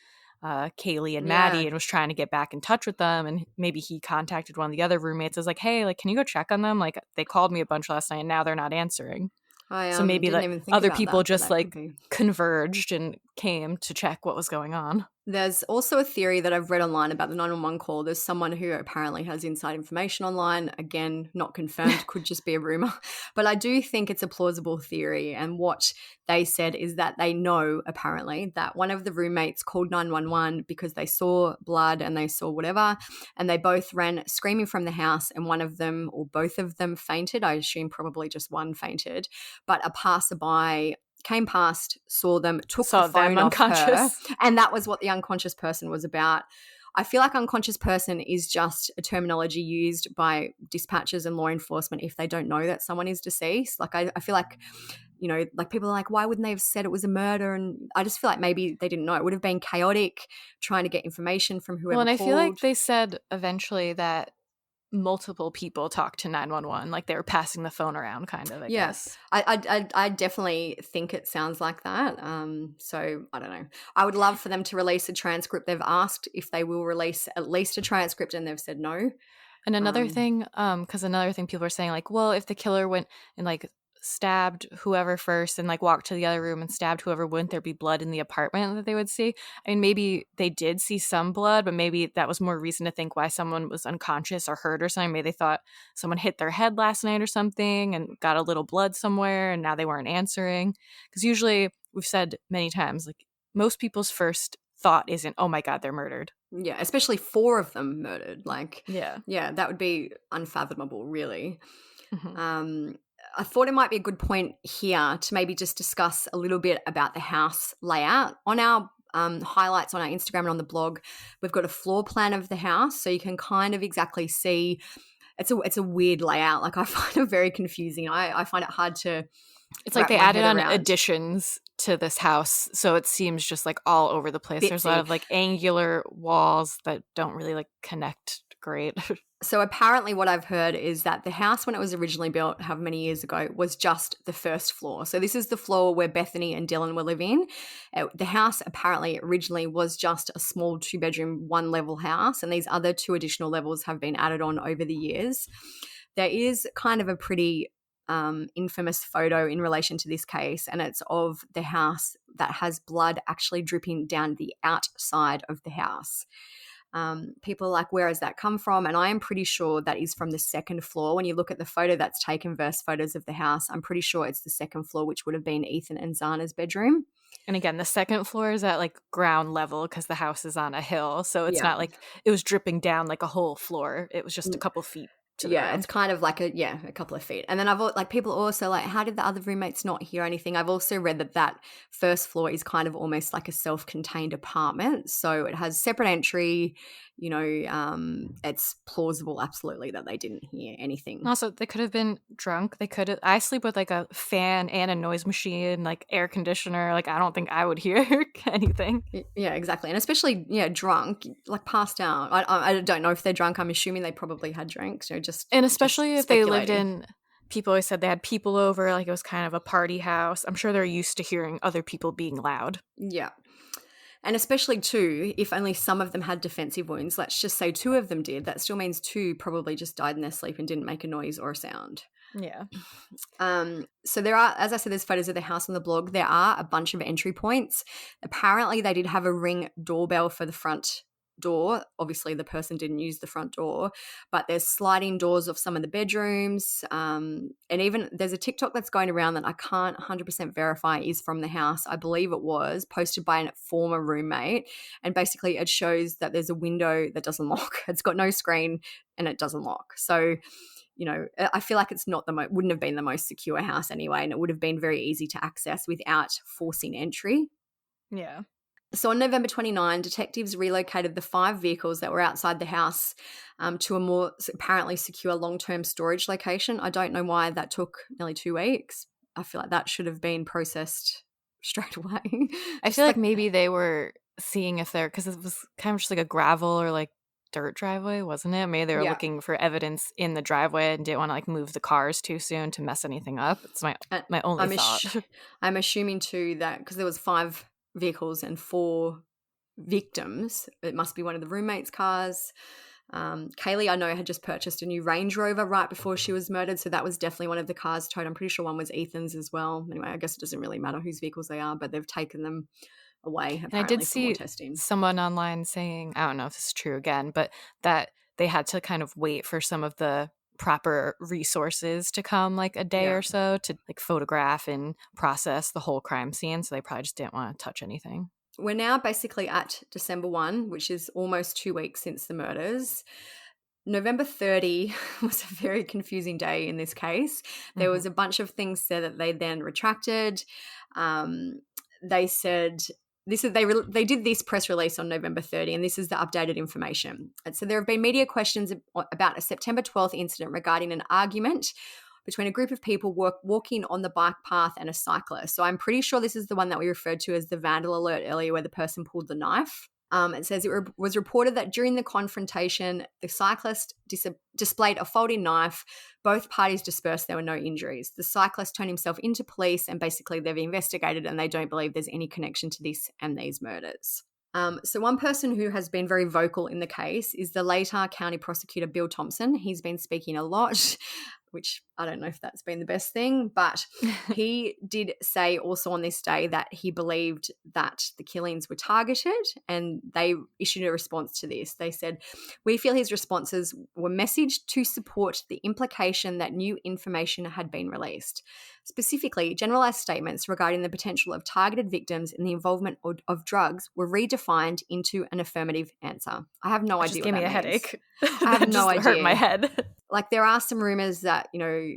Kaylee and Maddie, and was trying to get back in touch with them, and maybe he contacted one of the other roommates. Was like, hey, like, can you go check on them? Like, they called me a bunch last night and now they're not answering. So maybe like other people just like converged and came to check what was going on. There's also a theory that I've read online about the 911 call. There's someone who apparently has inside information online. Again, not confirmed, could just be a rumor. But I do think it's a plausible theory. And what they said is that they know, apparently, that one of the roommates called 911 because they saw blood and they saw whatever. And they both ran screaming from the house, and one of them or both of them fainted. I assume probably just one fainted. But a passerby came past, saw them, took the phone off her, and that was what the unconscious person was about. I feel like unconscious person is just a terminology used by dispatchers and law enforcement if they don't know that someone is deceased. Like I feel like, you know, like people are like, why wouldn't they have said it was a murder? And I just feel like maybe they didn't know. It would have been chaotic trying to get information from whoever Well, and called. I feel like they said eventually that multiple people talked to 911, like they were passing the phone around, kind of. I guess. I definitely think it sounds like that. So I don't know. I would love for them to release a transcript. They've asked if they will release at least a transcript, and they've said no. And another thing, because another thing people are saying, like, well, if the killer went and like stabbed whoever first and like walked to the other room and stabbed whoever, wouldn't there be blood in the apartment that they would see? I mean, maybe they did see some blood, but maybe that was more reason to think why someone was unconscious or hurt or something. Maybe they thought someone hit their head last night or something and got a little blood somewhere and now they weren't answering. Because usually, we've said many times, like, most people's first thought isn't, oh my God, they're murdered. Yeah, especially 4 of them murdered. Like, yeah, that would be unfathomable, really. I thought it might be a good point here to maybe just discuss a little bit about the house layout. On our highlights on our Instagram and on the blog, we've got a floor plan of the house, so you can kind of exactly see. It's a weird layout. Like, I find it very confusing. I find it hard to. It's like they added on additions to this house, so it seems just like all over the place. There's a lot of like angular walls that don't really like connect great. So apparently what I've heard is that the house, when it was originally built however many years ago, was just the first floor. So this is the floor where Bethany and Dylan were living. The house apparently originally was just a small 2-bedroom, 1-level house, and these other 2 additional levels have been added on over the years. There is kind of a pretty infamous photo in relation to this case, and it's of the house that has blood actually dripping down the outside of the house. People are like, where has that come from? And I am pretty sure that is from the second floor. When you look at the photo that's taken versus photos of the house, I'm pretty sure it's the second floor, which would have been Ethan and Xana's bedroom. And again, the second floor is at like ground level because the house is on a hill. So it's not like it was dripping down like a whole floor. It was just a couple feet. It's kind of like a couple of feet. And then people also like, how did the other roommates not hear anything? I've also read that first floor is kind of almost like a self-contained apartment. So it has separate entry, it's plausible absolutely that they didn't hear anything. Also, they could have been drunk. I sleep with like a fan and a noise machine, like air conditioner. Like, I don't think I would hear anything. Yeah, exactly. And especially, drunk, like passed out. I don't know if they're drunk. I'm assuming they probably had drinks, and especially if they lived in, people always said they had people over, like it was kind of a party house. I'm sure they're used to hearing other people being loud. Yeah. And especially too, if only some of them had defensive wounds, let's just say 2 of them did, that still means 2 probably just died in their sleep and didn't make a noise or a sound. Yeah. So there are, as I said, there's photos of the house on the blog. There are a bunch of entry points. Apparently they did have a Ring doorbell for the front door. Obviously the person didn't use the front door, but there's sliding doors of some of the bedrooms, and even there's a TikTok that's going around that I can't 100% verify is from the house. I believe it was posted by a former roommate, and basically it shows that there's a window that doesn't lock. It's got no screen and it doesn't lock. So I feel like it's wouldn't have been the most secure house anyway, and it would have been very easy to access without forcing entry. Yeah. So on November 29, detectives relocated the 5 vehicles that were outside the house to a more apparently secure long-term storage location. I don't know why that took nearly 2 weeks. I feel like that should have been processed straight away. I feel like maybe they were seeing if because it was kind of just like a gravel or like dirt driveway, wasn't it? Maybe they were looking for evidence in the driveway and didn't want to like move the cars too soon to mess anything up. It's my only thought. I'm assuming too that because there was 5 vehicles and 4 victims, it must be one of the roommates' cars. Kaylee, I know, had just purchased a new Range Rover right before she was murdered, so that was definitely one of the cars towed. I'm pretty sure one was Ethan's as well. Anyway, I guess it doesn't really matter whose vehicles they are, but they've taken them away, apparently, and I did for see more testing. someone online saying, I don't know if this is true again, but that they had to kind of wait for some of the proper resources to come like a day or so to like photograph and process the whole crime scene. So they probably just didn't want to touch anything. We're now basically at December 1, which is almost 2 weeks since the murders. November 30 was a very confusing day in this case. There was a bunch of things said that they then retracted. They said they did this press release on November 30, and this is the updated information. And so there have been media questions about a September 12th incident regarding an argument between a group of people walking on the bike path and a cyclist. So I'm pretty sure this is the one that we referred to as the vandal alert earlier, where the person pulled the knife. It says it was reported that during the confrontation, the cyclist displayed a folding knife. Both parties dispersed. There were no injuries. The cyclist turned himself into police, and basically they've investigated and they don't believe there's any connection to this and these murders. So one person who has been very vocal in the case is the Later County Prosecutor Bill Thompson. He's been speaking a lot, which I don't know if that's been the best thing, but he did say also on this day that he believed that the killings were targeted, and they issued a response to this. They said, "We feel his responses were messaged to support the implication that new information had been released. Specifically, generalized statements regarding the potential of targeted victims and the involvement of drugs were redefined into an affirmative answer." I have no idea what that means. Just gave me a headache. I have no idea. Hurt my head. Like, there are some rumors that, you know,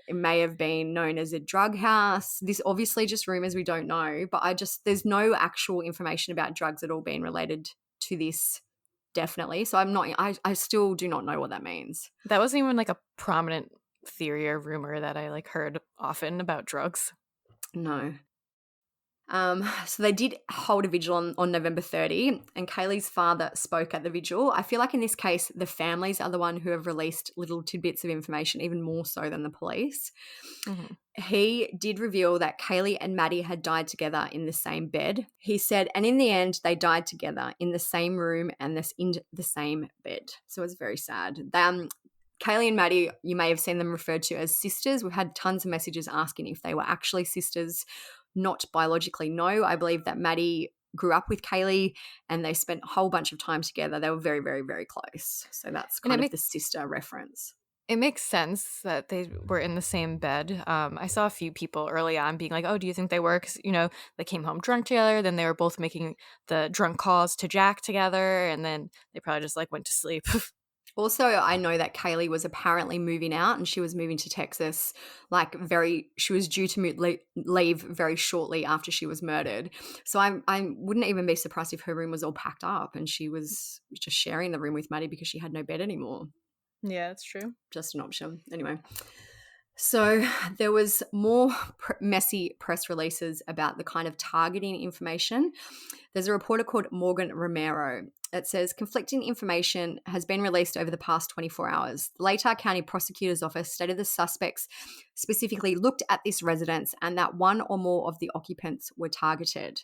it may have been known as a drug house. This obviously just rumors, we don't know, but there's no actual information about drugs at all being related to this, definitely. So I still do not know what that means. That wasn't even like a prominent theory or rumor that I like heard often about drugs. No. So they did hold a vigil on November 30, and Kaylee's father spoke at the vigil. I feel like in this case, the families are the one who have released little tidbits of information, even more so than the police. He did reveal that Kaylee and Maddie had died together in the same bed. He said, and in the end, they died together in the same room and in the same bed. So it's very sad. Kaylee and Maddie, you may have seen them referred to as sisters. We've had tons of messages asking if they were actually sisters. Not biologically, no. I believe that Maddie grew up with Kaylee and they spent a whole bunch of time together. They were very, very, very close. So that's kind of the sister reference. It makes sense that they were in the same bed. I saw a few people early on being like, oh, do you think they were? Because, you know, they came home drunk together. Then they were both making the drunk calls to Jack together. And then they probably just like went to sleep. Also, I know that Kaylee was apparently moving out and she was moving to Texas, she was due to leave very shortly after she was murdered. So I wouldn't even be surprised if her room was all packed up and she was just sharing the room with Maddie because she had no bed anymore. Yeah, that's true. Just an option. Anyway. So there was more messy press releases about the kind of targeting information. There's a reporter called Morgan Romero. It says conflicting information has been released over the past 24 hours. The Later County Prosecutor's Office stated the suspects specifically looked at this residence and that one or more of the occupants were targeted.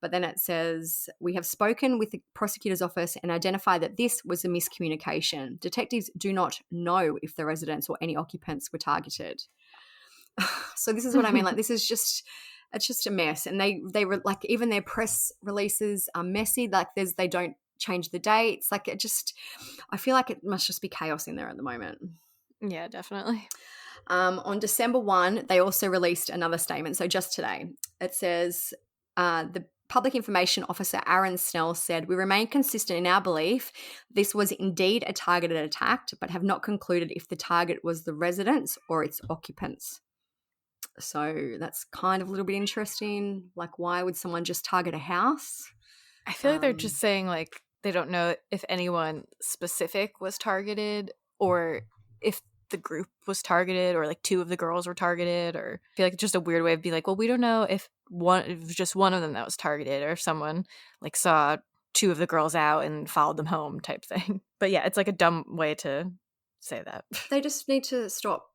But then it says, we have spoken with the prosecutor's office and identified that this was a miscommunication. Detectives do not know if the residents or any occupants were targeted. So this is what I mean. Like, this is just, it's just a mess. And they were like, even their press releases are messy. Like they don't change the dates. Like I feel like it must just be chaos in there at the moment. Yeah, definitely. On December 1, they also released another statement. So just today, it says, the Public Information Officer Aaron Snell said, "We remain consistent in our belief this was indeed a targeted attack, but have not concluded if the target was the residents or its occupants." So that's kind of a little bit interesting. Like, why would someone just target a house? I feel like they're just saying, like, they don't know if anyone specific was targeted or if the group was targeted or like two of the girls were targeted, or I feel like it's just a weird way of being like, well, we don't know if it was just one of them that was targeted or if someone like saw two of the girls out and followed them home type thing. But yeah, it's like a dumb way to say that. They just need to stop.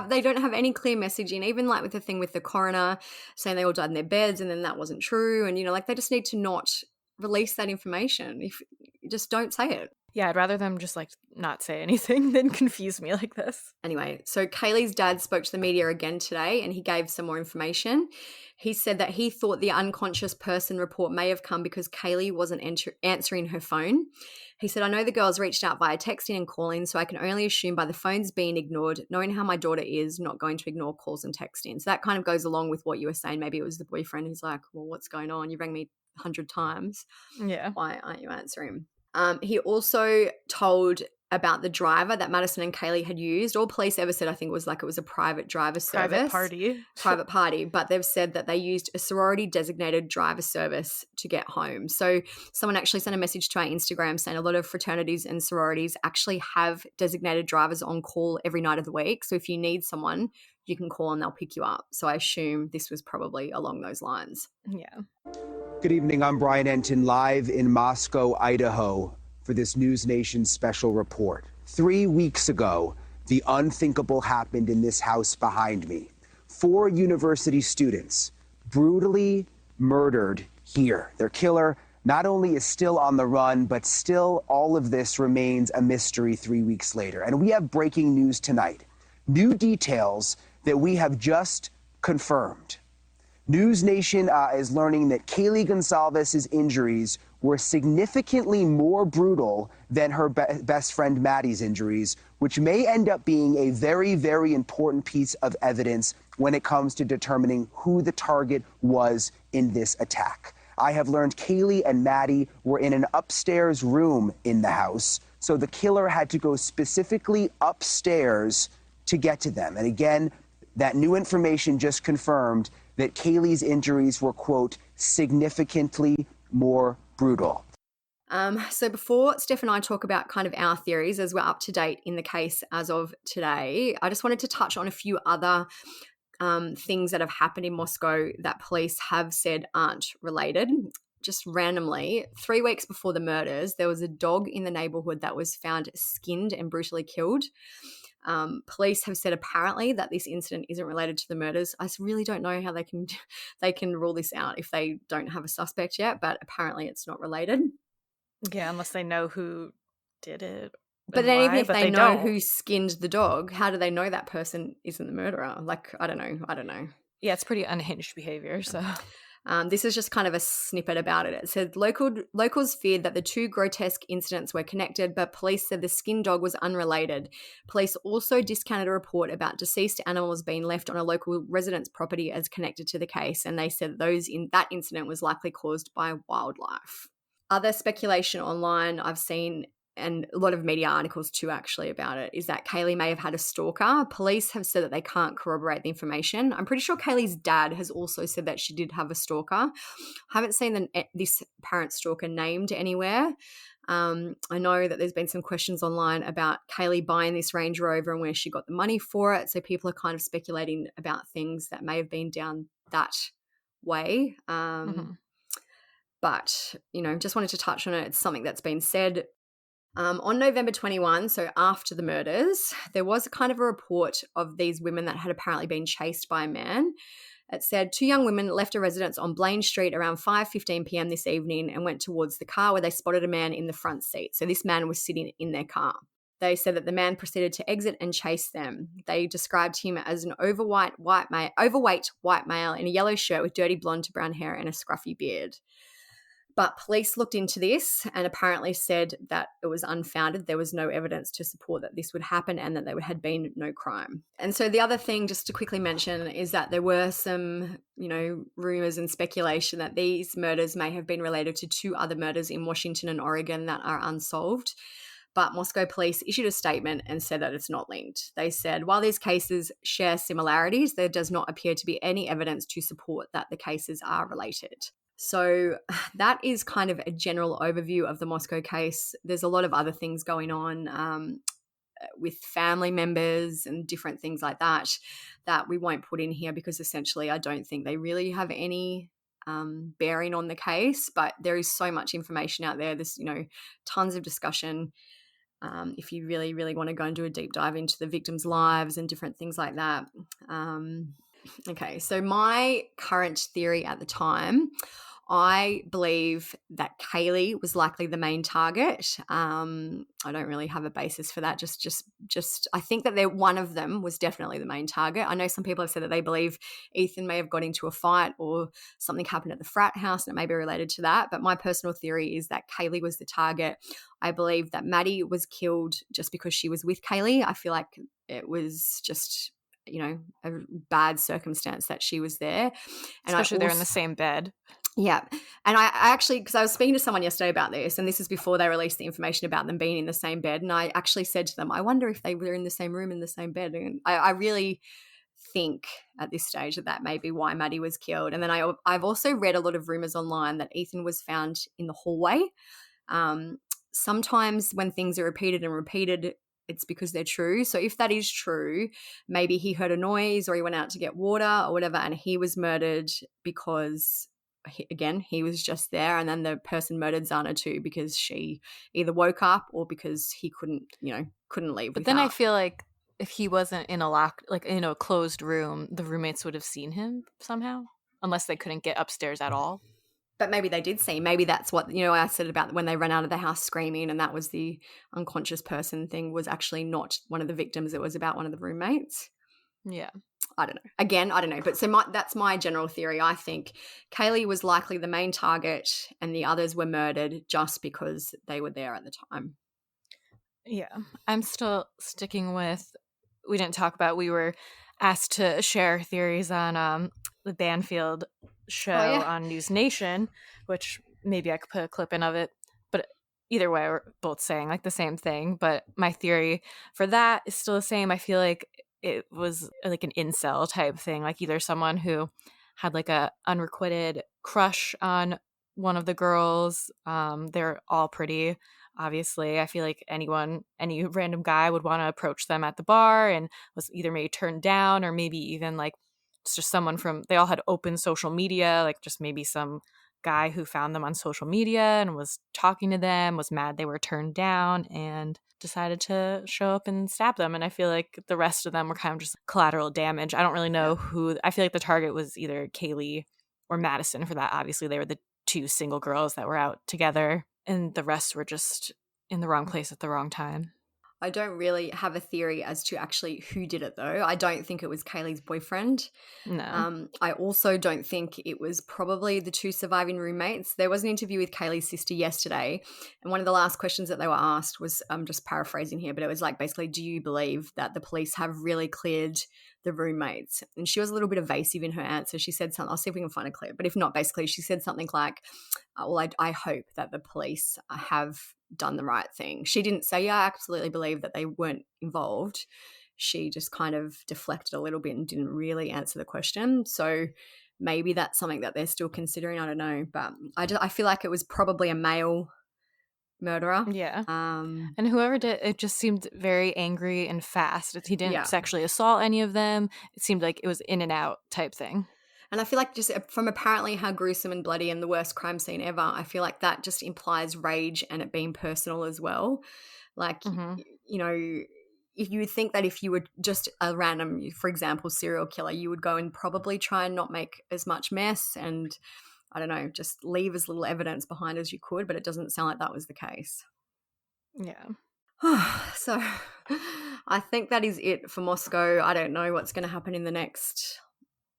They don't have any clear messaging, even like with the thing with the coroner saying they all died in their beds and then that wasn't true. And, you know, like they just need to not release that information. If just don't say it. Yeah, I'd rather them just like not say anything than confuse me like this. Anyway, so Kaylee's dad spoke to the media again today and he gave some more information. He said that he thought the unconscious person report may have come because Kaylee wasn't answering her phone. He said, I know the girls reached out via texting and calling, so I can only assume by the phones being ignored, knowing how my daughter is, not going to ignore calls and texting. So that kind of goes along with what you were saying. Maybe it was the boyfriend who's like, well, what's going on? You rang me 100 times. Yeah. Why aren't you answering? He also told about the driver that Madison and Kaylee had used. All police ever said, I think, was like it was a private driver service. Private party. But they've said that they used a sorority-designated driver service to get home. So someone actually sent a message to our Instagram saying a lot of fraternities and sororities actually have designated drivers on call every night of the week. So if you need someone, you can call and they'll pick you up. So I assume this was probably along those lines. Yeah. Good evening. I'm Brian Enton, live in Moscow, Idaho, for this News Nation special report. 3 weeks ago, the unthinkable happened in this house behind me. 4 university students brutally murdered here. Their killer not only is still on the run, but still all of this remains a mystery 3 weeks later. And we have breaking news tonight. New details that we have just confirmed. News Nation is learning that Kaylee GonCalves' injuries were significantly more brutal than her best friend Maddie's injuries, which may end up being a very, very important piece of evidence when it comes to determining who the target was in this attack. I have learned Kaylee and Maddie were in an upstairs room in the house, so the killer had to go specifically upstairs to get to them. And again, that new information just confirmed that Kaylee's injuries were, quote, significantly more brutal. So before Steph and I talk about kind of our theories as we're up to date in the case as of today, I just wanted to touch on a few other things that have happened in Moscow that police have said aren't related. Just randomly, 3 weeks before the murders, there was a dog in the neighborhood that was found skinned and brutally killed. Police have said apparently that this incident isn't related to the murders. I really don't know how they can rule this out if they don't have a suspect yet, but apparently it's not related. Yeah, unless they know who did it. But then even if they know who skinned the dog, how do they know that person isn't the murderer? Like, I don't know. Yeah, it's pretty unhinged behavior, so... This is just kind of a snippet about it. It said locals feared that the 2 grotesque incidents were connected, but police said the skinned dog was unrelated. Police also discounted a report about deceased animals being left on a local resident's property as connected to the case, and they said that incident was likely caused by wildlife. Other speculation online I've seen, and a lot of media articles too actually about it, is that Kaylee may have had a stalker. Police have said that they can't corroborate the information. I'm pretty sure Kaylee's dad has also said that she did have a stalker. I haven't seen this apparent stalker named anywhere. I know that there's been some questions online about Kaylee buying this Range Rover and where she got the money for it. So people are kind of speculating about things that may have been down that way. But, just wanted to touch on it. It's something that's been said. On November 21, so after the murders, there was a kind of a report of these women that had apparently been chased by a man. It said 2 young women left a residence on Blaine Street around 5:15 p.m. this evening and went towards the car where they spotted a man in the front seat. So this man was sitting in their car. They said that the man proceeded to exit and chase them. They described him as an overweight white male in a yellow shirt with dirty blonde to brown hair and a scruffy beard. But police looked into this and apparently said that it was unfounded. There was no evidence to support that this would happen and that there had been no crime. And so the other thing, just to quickly mention, is that there were some, rumors and speculation that these murders may have been related to 2 other murders in Washington and Oregon that are unsolved. But Moscow police issued a statement and said that it's not linked. They said, while these cases share similarities, there does not appear to be any evidence to support that the cases are related. So that is kind of a general overview of the Moscow case. There's a lot of other things going on with family members and different things like that we won't put in here because essentially I don't think they really have any bearing on the case, but there is so much information out there. There's, tons of discussion. If you really, really want to go and do a deep dive into the victims' lives and different things like that. Okay, so my current theory at the time I believe that Kaylee was likely the main target. I don't really have a basis for that. Just I think that one of them was definitely the main target. I know some people have said that they believe Ethan may have got into a fight or something happened at the frat house and it may be related to that. But my personal theory is that Kaylee was the target. I believe that Maddie was killed just because she was with Kaylee. I feel like it was just, a bad circumstance that she was there. And especially they're in the same bed. Yeah. And I actually, because I was speaking to someone yesterday about this, and this is before they released the information about them being in the same bed. And I actually said to them, I wonder if they were in the same room in the same bed. And I really think at this stage that may be why Maddie was killed. And then I've also read a lot of rumors online that Ethan was found in the hallway. Sometimes when things are repeated and repeated, it's because they're true. So if that is true, maybe he heard a noise or he went out to get water or whatever, and he was murdered because he was just there, and then the person murdered Xana too because she either woke up or because he couldn't leave. But then I feel like if he wasn't in a closed room, the roommates would have seen him somehow, unless they couldn't get upstairs at all. But maybe they did see. Maybe that's what, I said about when they ran out of the house screaming, and that was the unconscious person thing, was actually not one of the victims. It was about one of the roommates. Yeah. I don't know. Again, I don't know. But so that's my general theory. I think Kaylee was likely the main target and the others were murdered just because they were there at the time. Yeah. I'm still sticking with, we were asked to share theories on the Banfield show on News Nation, which maybe I could put a clip in of it. But either way, we're both saying like the same thing. But my theory for that is still the same. I feel like it was like an incel type thing, like either someone who had like a unrequited crush on one of the girls. They're all pretty, obviously. I feel like any random guy would want to approach them at the bar and was either maybe turned down or maybe even like it's just someone they all had open social media, like just maybe some guy who found them on social media and was talking to them, was mad they were turned down and decided to show up and stab them. And I feel like the rest of them were kind of just collateral damage. I don't really know who. I feel like the target was either Kaylee or Madison for that. Obviously, they were the two single girls that were out together, and the rest were just in the wrong place at the wrong time. I don't really have a theory as to actually who did it, though. I don't think it was Kaylee's boyfriend. No. I also don't think it was probably the two surviving roommates. There was an interview with Kaylee's sister yesterday, and one of the last questions that they were asked was, I'm just paraphrasing here, but it was like basically, do you believe that the police have really cleared the roommates? And she was a little bit evasive in her answer. She said something, I'll see if we can find a clip, but if not, basically she said something like, well, I hope that the police have done the right thing. She didn't say, I absolutely believe that they weren't involved. She just kind of deflected a little bit and didn't really answer the question. So maybe that's something that they're still considering. I don't know. But I feel like it was probably a male murderer. Yeah. And whoever did it just seemed very angry and fast. He didn't sexually assault any of them. It seemed like it was in and out type thing. And I feel like just from apparently how gruesome and bloody and the worst crime scene ever, I feel like that just implies rage and it being personal as well. Like, if you would think that if you were just a random, for example, serial killer, you would go and probably try and not make as much mess and, I don't know, just leave as little evidence behind as you could, but it doesn't sound like that was the case. Yeah. So I think that is it for Moscow. I don't know what's going to happen in the next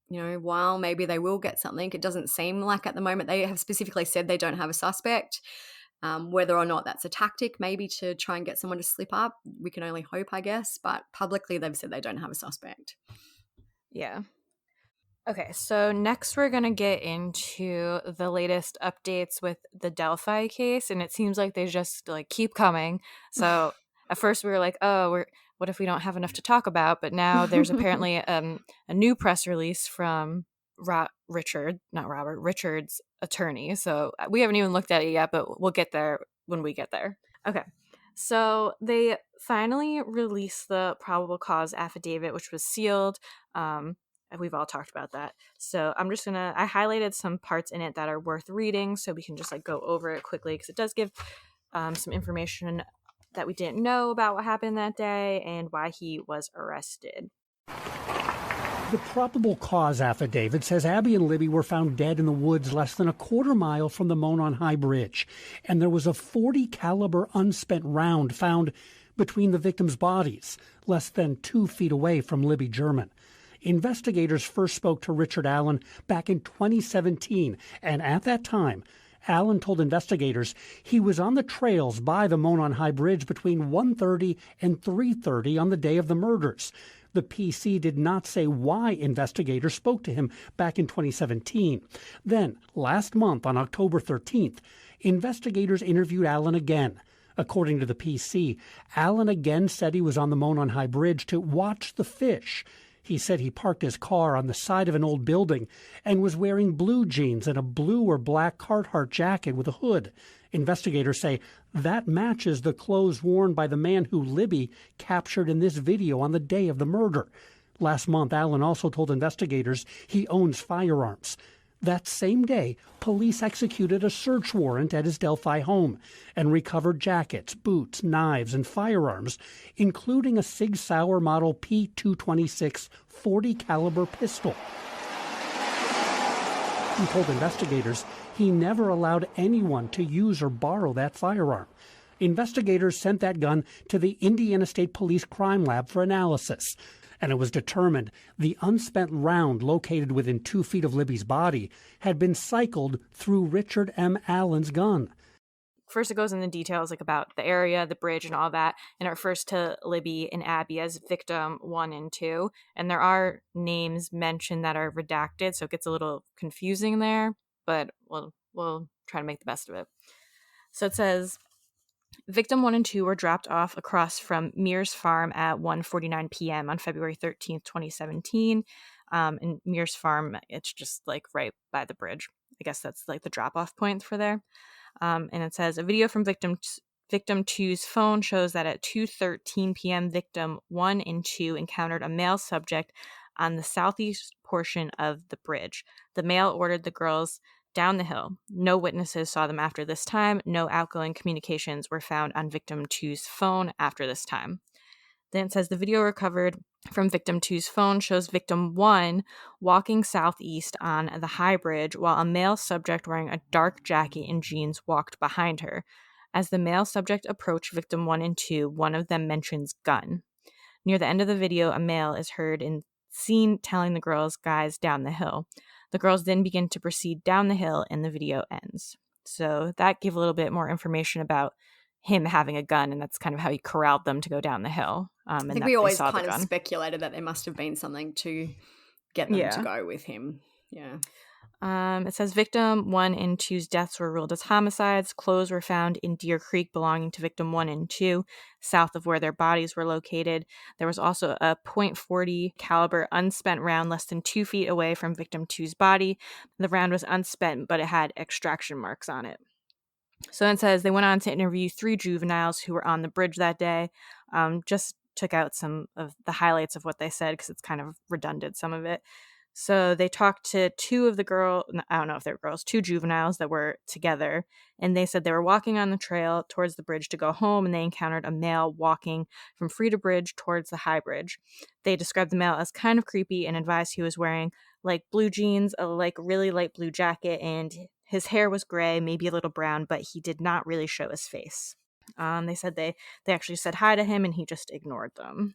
while. Maybe they will get something. It doesn't seem like at the moment. They have specifically said they don't have a suspect. Whether or not that's a tactic, maybe to try and get someone to slip up, we can only hope, I guess. But publicly, they've said they don't have a suspect. Yeah. Okay, so next we're going to get into the latest updates with the Delphi case, and it seems like they just keep coming. So at first we were like, what if we don't have enough to talk about? But now there's apparently a new press release from Richard's attorney. So we haven't even looked at it yet, but we'll get there when we get there. Okay. So they finally released the probable cause affidavit, which was sealed. We've all talked about that. So I highlighted some parts in it that are worth reading so we can just go over it quickly because it does give some information that we didn't know about what happened that day and why he was arrested. The probable cause affidavit says Abby and Libby were found dead in the woods less than a quarter mile from the Monon High Bridge, and there was a .40 caliber unspent round found between the victims' bodies, less than 2 feet away from Libby German. Investigators first spoke to Richard Allen back in 2017, and at that time, Allen told investigators he was on the trails by the Monon High Bridge between 1:30 and 3:30 on the day of the murders. The PC did not say why investigators spoke to him back in 2017. Then, last month on October 13th, investigators interviewed Allen again. According to the PC, Allen again said he was on the Monon High Bridge to watch the fish. He said he parked his car on the side of an old building and was wearing blue jeans and a blue or black Carhartt jacket with a hood. Investigators say that matches the clothes worn by the man who Libby captured in this video on the day of the murder. Last month, Allen also told investigators he owns firearms. That same day, police executed a search warrant at his Delphi home and recovered jackets, boots, knives, and firearms, including a Sig Sauer model P226 .40 caliber pistol. He told investigators he never allowed anyone to use or borrow that firearm. Investigators sent that gun to the Indiana State Police Crime Lab for analysis, and it was determined the unspent round located within 2 feet of Libby's body had been cycled through Richard M. Allen's gun. First, it goes into details about the area, the bridge, and all that, and it refers to Libby and Abby as victim 1 and 2. And there are names mentioned that are redacted, so it gets a little confusing there, but we'll try to make the best of it. So it says, victim 1 and 2 were dropped off across from Mears Farm at 1:49 p.m. on February 13th, 2017. And Mears Farm, it's just right by the bridge. I guess that's the drop-off point for there. And it says, a video from victim 2's phone shows that at 2:13 p.m., victim 1 and 2 encountered a male subject on the southeast portion of the bridge. The male ordered the girls down the hill. No witnesses saw them after this time. No outgoing communications were found on victim 2's phone after this time. Then it says the video recovered from victim 2's phone shows victim 1 walking southeast on the high bridge while a male subject wearing a dark jacket and jeans walked behind her. As the male subject approached victim 1 and 2, one of them mentions gun. Near the end of the video, a male is heard and seen telling the girls, guys, down the hill. The girls then begin to proceed down the hill and the video ends. So that gave a little bit more information about him having a gun, and that's kind of how he corralled them to go down the hill. I think we always kind of speculated that there must have been something to get them to go with him. Yeah. It says victim 1 and 2's deaths were ruled as homicides. Clothes were found in Deer Creek belonging to victim 1 and 2, south of where their bodies were located. There was also a .40 caliber unspent round less than 2 feet away from victim 2's body. The round was unspent, but it had extraction marks on it. So it says they went on to interview 3 juveniles who were on the bridge that day. Just took out some of the highlights of what they said because it's kind of redundant, some of it. So they talked to 2 of the girls, I don't know if they were girls, 2 juveniles that were together, and they said they were walking on the trail towards the bridge to go home, and they encountered a male walking from Freda Bridge towards the High Bridge. They described the male as kind of creepy and advised he was wearing blue jeans, a really light blue jacket, and his hair was gray, maybe a little brown, but he did not really show his face. They said they actually said hi to him, and he just ignored them.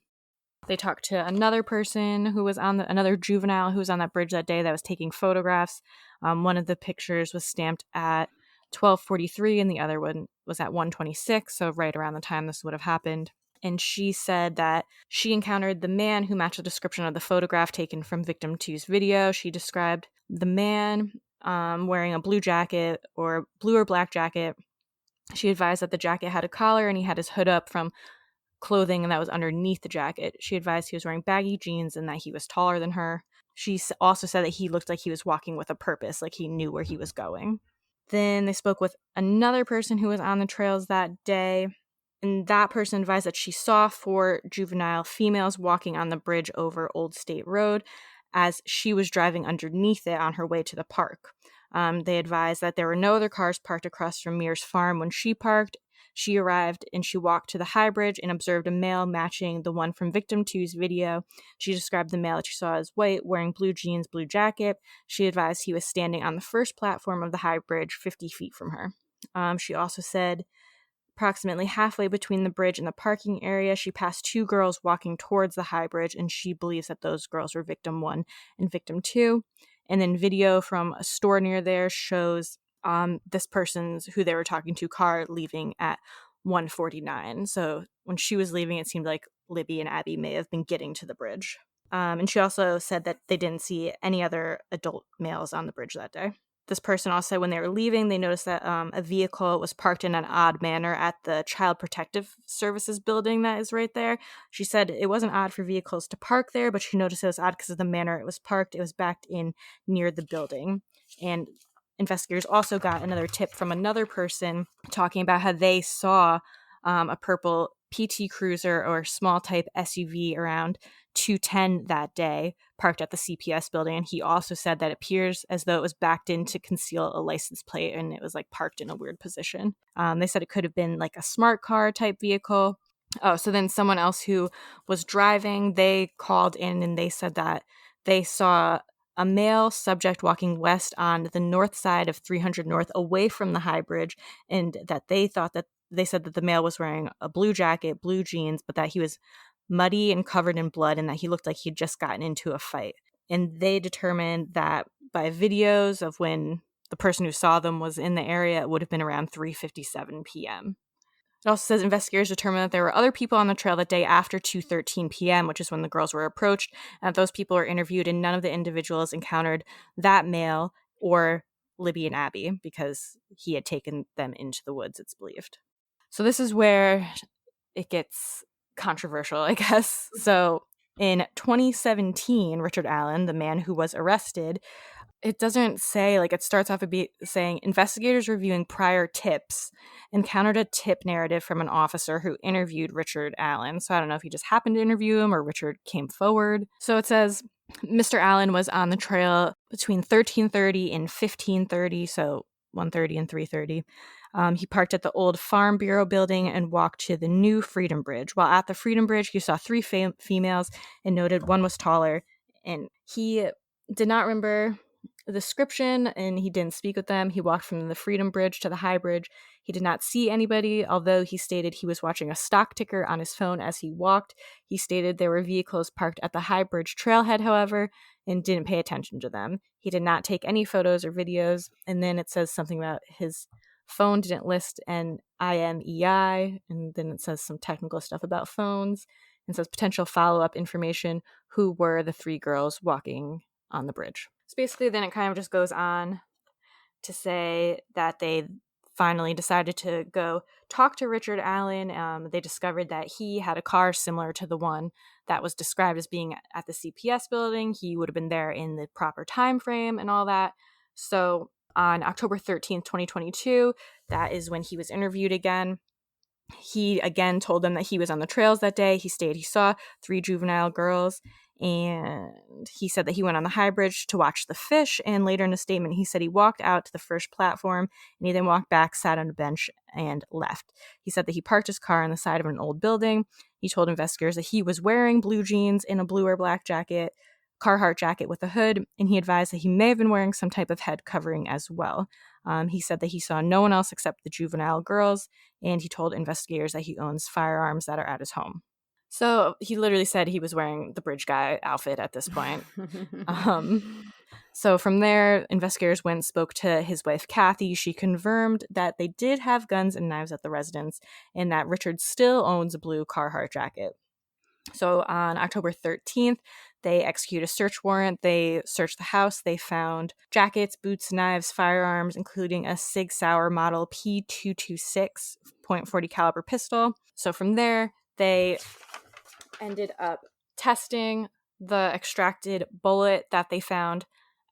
They talked to another person who was another juvenile who was on that bridge that day that was taking photographs. One of the pictures was stamped at 12:43 and the other one was at 1:26, so right around the time this would have happened. And she said that she encountered the man who matched the description of the photograph taken from victim 2's video. She described the man wearing a blue jacket or blue or black jacket. She advised that the jacket had a collar and he had his hood up from clothing and that was underneath the jacket. She advised he was wearing baggy jeans and that he was taller than her. She also said that he looked like he was walking with a purpose, like he knew where he was going. Then they spoke with another person who was on the trails that day, and that person advised that she saw 4 juvenile females walking on the bridge over Old State Road as she was driving underneath it on her way to the park. They advised that there were no other cars parked across from Mears Farm when she parked, She arrived and she walked to the high bridge and observed a male matching the one from victim two's video. She described the male that she saw as white, wearing blue jeans, blue jacket. She advised he was standing on the first platform of the high bridge 50 feet from her. She also said approximately halfway between the bridge and the parking area, she passed two girls walking towards the high bridge, and she believes that those girls were victim 1 and victim 2. And then video from a store near there shows this person's, who they were talking to, car leaving at 1:49. So when she was leaving, it seemed like Libby and Abby may have been getting to the bridge. And she also said that they didn't see any other adult males on the bridge that day. This person also, when they were leaving, they noticed that a vehicle was parked in an odd manner at the Child Protective Services building that is right there. She said it wasn't odd for vehicles to park there, but she noticed it was odd because of the manner it was parked. It was backed in near the building. And investigators also got another tip from another person talking about how they saw a purple PT Cruiser or small type SUV around 2:10 that day, parked at the CPS building. And he also said that it appears as though it was backed in to conceal a license plate, and it was like parked in a weird position. They said it could have been like a smart car type vehicle. Oh, so then someone else who was driving, they called in and they said that they saw a male subject walking west on the north side of 300 North away from the high bridge, and that they said that the male was wearing a blue jacket, blue jeans, but that he was muddy and covered in blood and that he looked like he'd just gotten into a fight. And they determined that by videos of when the person who saw them was in the area, it would have been around 3:57 p.m. It also says investigators determined that there were other people on the trail that day after 2:13 p.m., which is when the girls were approached, and that those people were interviewed, and none of the individuals encountered that male or Libby and Abby because he had taken them into the woods, it's believed. So this is where it gets controversial, I guess. So in 2017, Richard Allen, the man who was arrested, it doesn't say, like, it starts off saying investigators reviewing prior tips encountered a tip narrative from an officer who interviewed Richard Allen. So I don't know if he just happened to interview him or Richard came forward. So it says Mr. Allen was on the trail between 13:30 and 15:30, so 1:30 and 3:30. He parked at the old Farm Bureau building and walked to the new Freedom Bridge. While at the Freedom Bridge, he saw three females and noted one was taller. And he did not remember the description and he didn't speak with them. He walked from the Freedom Bridge to the High Bridge. He did not see anybody, although he stated he was watching a stock ticker on his phone as he walked. He stated there were vehicles parked at the High Bridge trailhead, however, and didn't pay attention to them. He did not take any photos or videos. And then it says something about his phone didn't list an IMEI, and then it says some technical stuff about phones, and says potential follow-up information, who were the three girls walking on the bridge. So basically then it kind of just goes on to say that they finally decided to go talk to Richard Allen. They discovered that he had a car similar to the one that was described as being at the CPS building. He would have been there in the proper time frame and all that. So on October 13th, 2022, that is when he was interviewed again. He again told them that he was on the trails that day. He stated he saw three juvenile girls, and he said that he went on the High Bridge to watch the fish. And later in a statement, he said he walked out to the first platform and he then walked back, sat on a bench, and left. He said that he parked his car on the side of an old building. He told investigators that he was wearing blue jeans and a blue or black jacket, Carhartt jacket with a hood, and he advised that he may have been wearing some type of head covering as well. He said that he saw no one else except the juvenile girls, and he told investigators that he owns firearms that are at his home. So he literally said he was wearing the bridge guy outfit at this point. So from there, investigators went and spoke to his wife, Kathy. She confirmed that they did have guns and knives at the residence and that Richard still owns a blue Carhartt jacket. So on October 13th, they executed a search warrant. They searched the house. They found jackets, boots, knives, firearms, including a Sig Sauer model P226 .40 caliber pistol. So from there, they ended up testing the extracted bullet that they found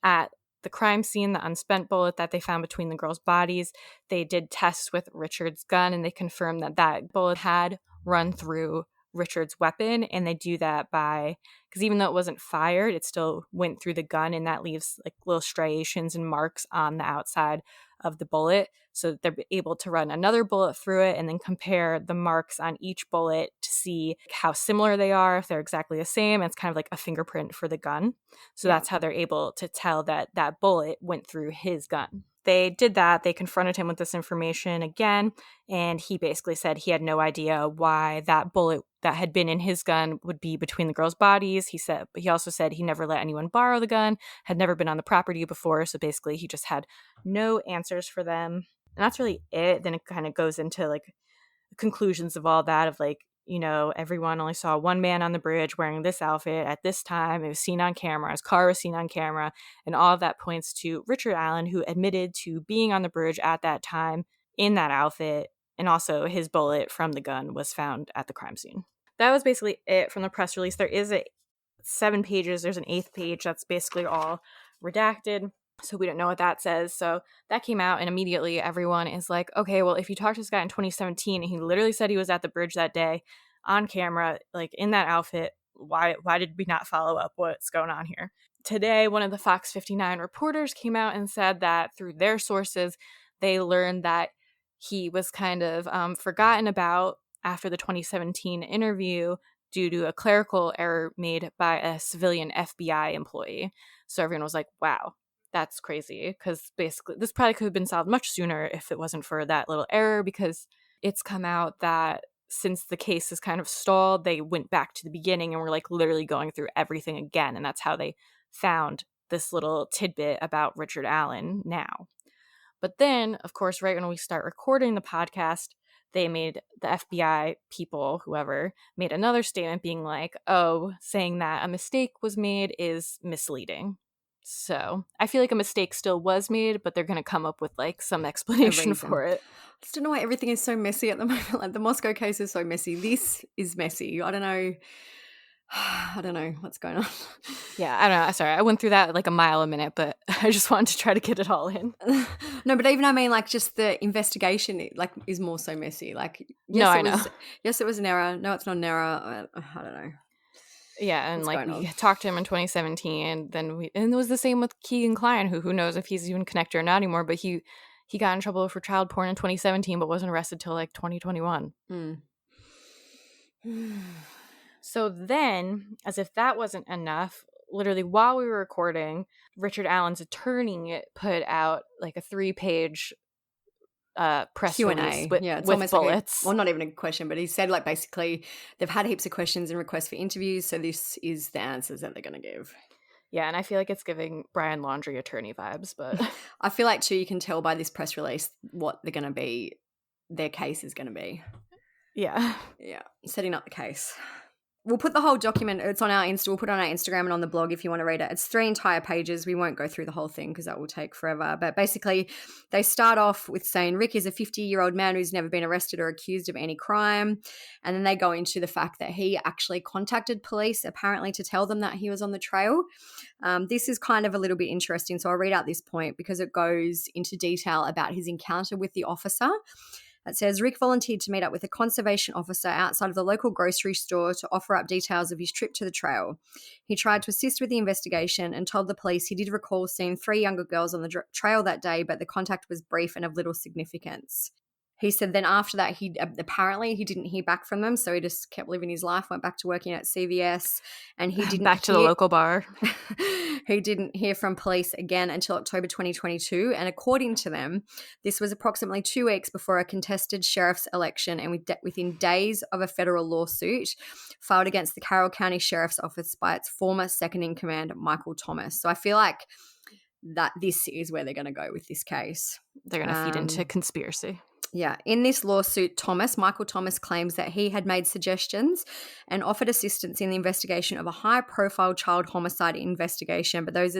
at the crime scene, the unspent bullet that they found between the girls' bodies. They did tests with Richard's gun, and they confirmed that that bullet had run through Richard's weapon, and they do that by, because even though it wasn't fired, it still went through the gun, and that leaves like little striations and marks on the outside of the bullet so that they're able to run another bullet through it and then compare the marks on each bullet to see how similar they are, if they're exactly the same. It's kind of like a fingerprint for the gun. So that's how they're able to tell that that bullet went through his gun. They did that. They confronted him with this information again, and he basically said he had no idea why that bullet that had been in his gun would be between the girls' bodies. He also said he never let anyone borrow the gun, had never been on the property before, so basically he just had no answers for them. And that's really it. Then it kind of goes into like conclusions of all that of like, everyone only saw one man on the bridge wearing this outfit at this time. It was seen on camera. His car was seen on camera. And all of that points to Richard Allen, who admitted to being on the bridge at that time in that outfit. And also his bullet from the gun was found at the crime scene. That was basically it from the press release. There is 7 pages. There's an 8th page that's basically all redacted. So we don't know what that says. So that came out, and immediately everyone is like, okay, well, if you talked to this guy in 2017 and he literally said he was at the bridge that day on camera, like in that outfit, why did we not follow up what's going on here? Today, one of the Fox 59 reporters came out and said that through their sources, they learned that he was kind of forgotten about after the 2017 interview due to a clerical error made by a civilian FBI employee. So everyone was like, wow. That's crazy, because basically this probably could have been solved much sooner if it wasn't for that little error, because it's come out that since the case is kind of stalled, they went back to the beginning and were like literally going through everything again. And that's how they found this little tidbit about Richard Allen now. But then, of course, right when we start recording the podcast, the FBI people, whoever, made another statement being like, saying that a mistake was made is misleading. So I feel like a mistake still was made, but they're going to come up with like some explanation for it. I just don't know why everything is so messy at the moment. Like the Moscow case is so messy. This is messy. I don't know what's going on. Yeah, I don't know. Sorry, I went through that like a mile a minute, but I just wanted to try to get it all in. No, but even like just the investigation like is more so messy. Like yes, it was an error. No, it's not an error. I don't know. Yeah, and like we talked to him in 2017, and it was the same with Keegan Kline, who knows if he's even connected or not anymore, but he got in trouble for child porn in 2017, but wasn't arrested till like 2021. So then, as if that wasn't enough, literally while we were recording, Richard Allen's attorney put out like a 3-page press Q&A release with almost bullets. Like not even a question, but he said like basically they've had heaps of questions and requests for interviews, so this is the answers that they're going to give. Yeah, and I feel like it's giving Brian Laundrie attorney vibes, but I feel like too you can tell by this press release what they're going to be, their case is going to be. Yeah, setting up the case. We'll put the whole document, it's on our we'll put it on our Instagram and on the blog if you want to read it. It's 3 entire pages. We won't go through the whole thing because that will take forever. But basically, they start off with saying Rick is a 50-year-old man who's never been arrested or accused of any crime. And then they go into the fact that he actually contacted police, apparently to tell them that he was on the trail. This is kind of a little bit interesting. So I'll read out this point because it goes into detail about his encounter with the officer. It says, Rick volunteered to meet up with a conservation officer outside of the local grocery store to offer up details of his trip to the trail. He tried to assist with the investigation and told the police he did recall seeing 3 younger girls on the trail that day, but the contact was brief and of little significance. He said then after that, he didn't hear back from them, so he just kept living his life, went back to working at CVS, and he didn't back to the local bar. He didn't hear from police again until October 2022, and according to them, this was approximately 2 weeks before a contested sheriff's election and within days of a federal lawsuit filed against the Carroll County Sheriff's Office by its former second-in-command, Michael Thomas. So I feel like that this is where they're going to go with this case. They're going to feed into conspiracy. Yeah. In this lawsuit, Michael Thomas claims that he had made suggestions and offered assistance in the investigation of a high-profile child homicide investigation, but those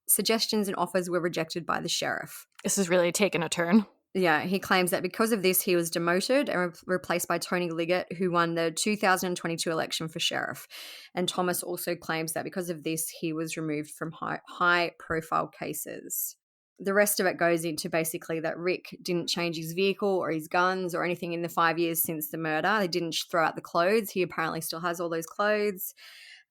suggestions and offers were rejected by the sheriff. This is really taking a turn. Yeah, he claims that because of this, he was demoted and replaced by Tony Liggett, who won the 2022 election for sheriff. And Thomas also claims that because of this, he was removed from high-profile cases. The rest of it goes into basically that Rick didn't change his vehicle or his guns or anything in the 5 years since the murder. They didn't throw out the clothes. He apparently still has all those clothes.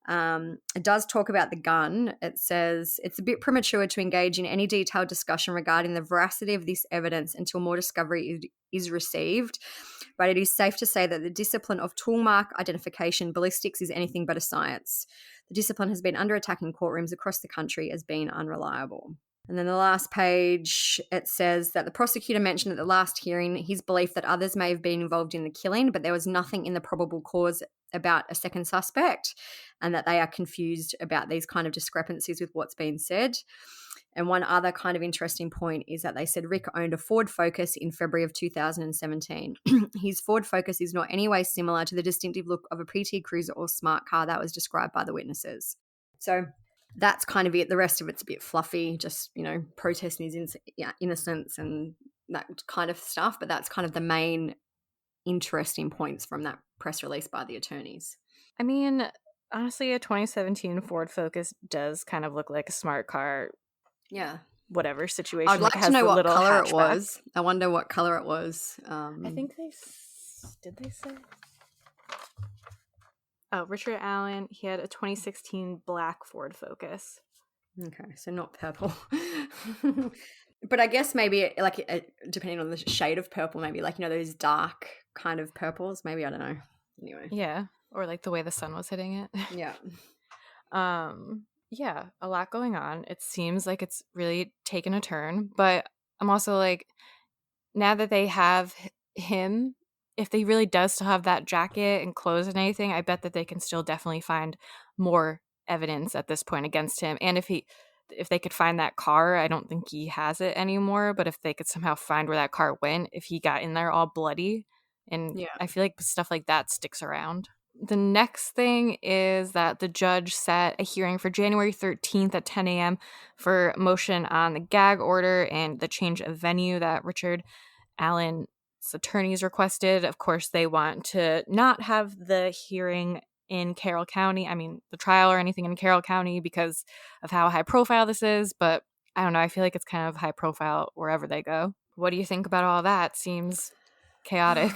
It does talk about the gun. It says it's a bit premature to engage in any detailed discussion regarding the veracity of this evidence until more discovery is received. But it is safe to say that the discipline of tool mark identification ballistics is anything but a science. The discipline has been under attack in courtrooms across the country as being unreliable. And then the last page, it says that the prosecutor mentioned at the last hearing his belief that others may have been involved in the killing, but there was nothing in the probable cause about a second suspect, and that they are confused about these kind of discrepancies with what's been said. And one other kind of interesting point is that they said Rick owned a Ford Focus in February of 2017. His Ford Focus is not any way similar to the distinctive look of a PT Cruiser or smart car that was described by the witnesses. So that's kind of it. The rest of it's a bit fluffy, just, protesting his innocence and that kind of stuff. But that's kind of the main interesting points from that press release by the attorneys. I mean, honestly, a 2017 Ford Focus does kind of look like a smart car. Yeah. Whatever situation. I'd like to know what color it was. I wonder what color it was. I think did they say? Oh, Richard Allen, he had a 2016 black Ford Focus. Okay, so not purple. But I guess maybe depending on the shade of purple, maybe those dark kind of purples. Maybe, I don't know. Anyway. Yeah, or the way the sun was hitting it. Yeah. Yeah, a lot going on. It seems like it's really taken a turn, but I'm also now that they have him, if they really does still have that jacket and clothes and anything, I bet that they can still definitely find more evidence at this point against him. And if they could find that car, I don't think he has it anymore, but if they could somehow find where that car went, if he got in there all bloody, and yeah. I feel like stuff like that sticks around. The next thing is that the judge set a hearing for January 13th at 10 a.m. for motion on the gag order and the change of venue that Richard Allen's attorneys requested. Of course, they want to not have the hearing in Carroll County, the trial or anything in Carroll County because of how high profile this is, but I don't know, I feel like it's kind of high profile wherever they go. What do you think about all that? Seems chaotic.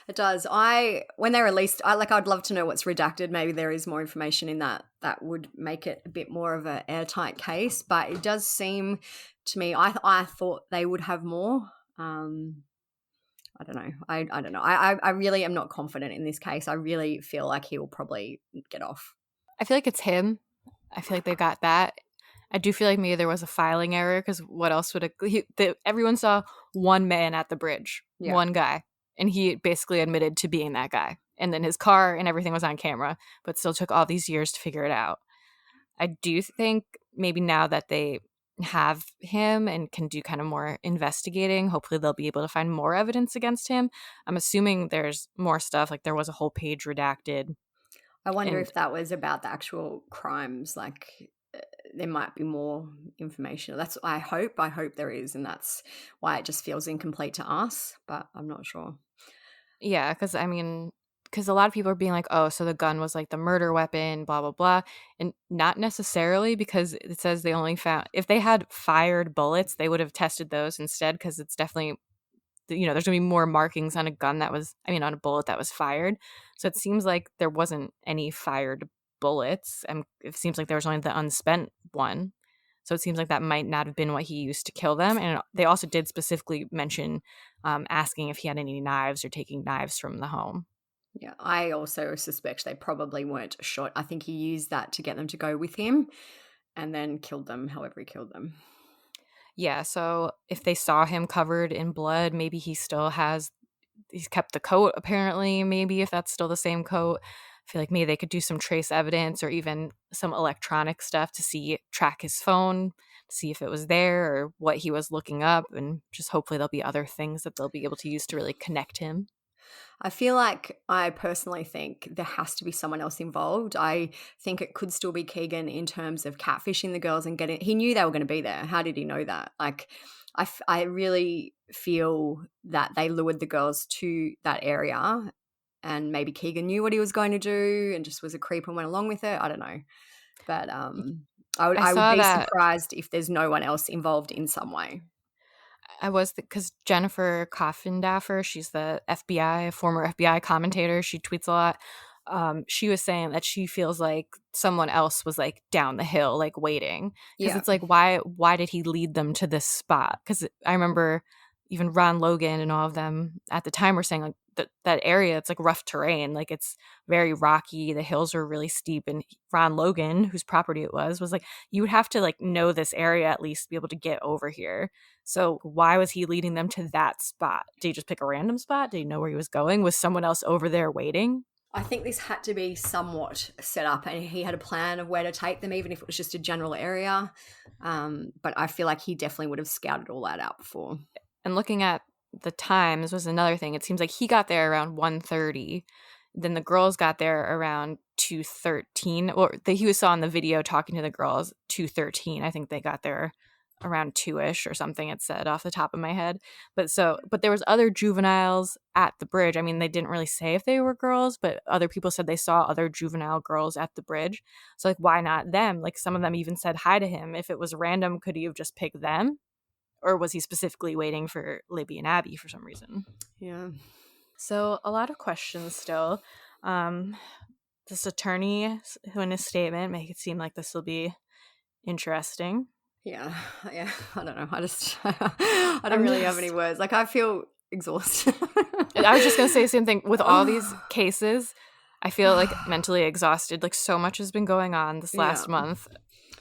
It does. When they released, I'd love to know what's redacted. Maybe there is more information in that would make it a bit more of an airtight case. But it does seem to me, I thought they would have more. I don't know. I don't know. I really am not confident in this case. I really feel like he will probably get off. I feel like it's him. I feel like they got that. I do feel like maybe there was a filing error because what else would everyone saw one man at the bridge, one guy. And he basically admitted to being that guy. And then his car and everything was on camera, but still took all these years to figure it out. I do think maybe now that they have him and can do kind of more investigating, hopefully they'll be able to find more evidence against him. I'm assuming there's more stuff. There was a whole page redacted. I wonder if that was about the actual crimes. There might be more information. That's I hope there is, and that's why it just feels incomplete to us, but I'm not sure. Yeah, because a lot of people are being like, oh, so the gun was the murder weapon, blah, blah, blah. And not necessarily, because it says they only found, if they had fired bullets, they would have tested those instead, because it's definitely, there's going to be more markings on a gun on a bullet that was fired. So it seems like there wasn't any fired bullets, and it seems like there was only the unspent one. So it seems like that might not have been what he used to kill them. And they also did specifically mention asking if he had any knives or taking knives from the home. Yeah, I also suspect they probably weren't shot. I think he used that to get them to go with him and then killed them however he killed them. Yeah, so if they saw him covered in blood, maybe he's kept the coat apparently, maybe if that's still the same coat. I feel like maybe they could do some trace evidence or even some electronic stuff to track his phone, see if it was there or what he was looking up, and just hopefully there'll be other things that they'll be able to use to really connect him. I personally think there has to be someone else involved. I think it could still be Keegan in terms of catfishing the girls and he knew they were going to be there. How did he know that? I really feel that they lured the girls to that area and maybe Keegan knew what he was going to do and just was a creep and went along with it. I don't know. But I would be surprised if there's no one else involved in some way. I was, because Jennifer Coffindaffer, she's the former FBI commentator. She tweets a lot. she was saying that she feels like someone else was like down the hill, like waiting. Because it's like, why did he lead them to this spot? Because I remember even Ron Logan and all of them at the time were saying like that area, it's like rough terrain, like it's very rocky, the hills are really steep. And Ron Logan, whose property it was like, you would have to like know this area at least to be able to get over here. So why was he leading them to that spot? Did he just pick a random spot? Did he know where he was going? Was someone else over there waiting? I think this had to be somewhat set up, and he had a plan of where to take them, even if it was just a general area. But I feel like he definitely would have scouted all that out before. And looking at the times was another thing. It seems like he got there around 1:30. Then the girls got there around 2:13. Or he saw in the video talking to the girls 2:13. I think they got there around 2-ish or something, it said off the top of my head. But there was other juveniles at the bridge. I mean, they didn't really say if they were girls, but other people said they saw other juvenile girls at the bridge. So like, why not them? Like some of them even said hi to him. If it was random, could he have just picked them? Or was he specifically waiting for Libby and Abby for some reason? Yeah. So a lot of questions still. This attorney, who in his statement make it seem like this will be interesting. Yeah. I don't know. I don't really have any words. Like, I feel exhausted. I was just going to say the same thing. With all these cases, I feel like mentally exhausted. Like so much has been going on this last month.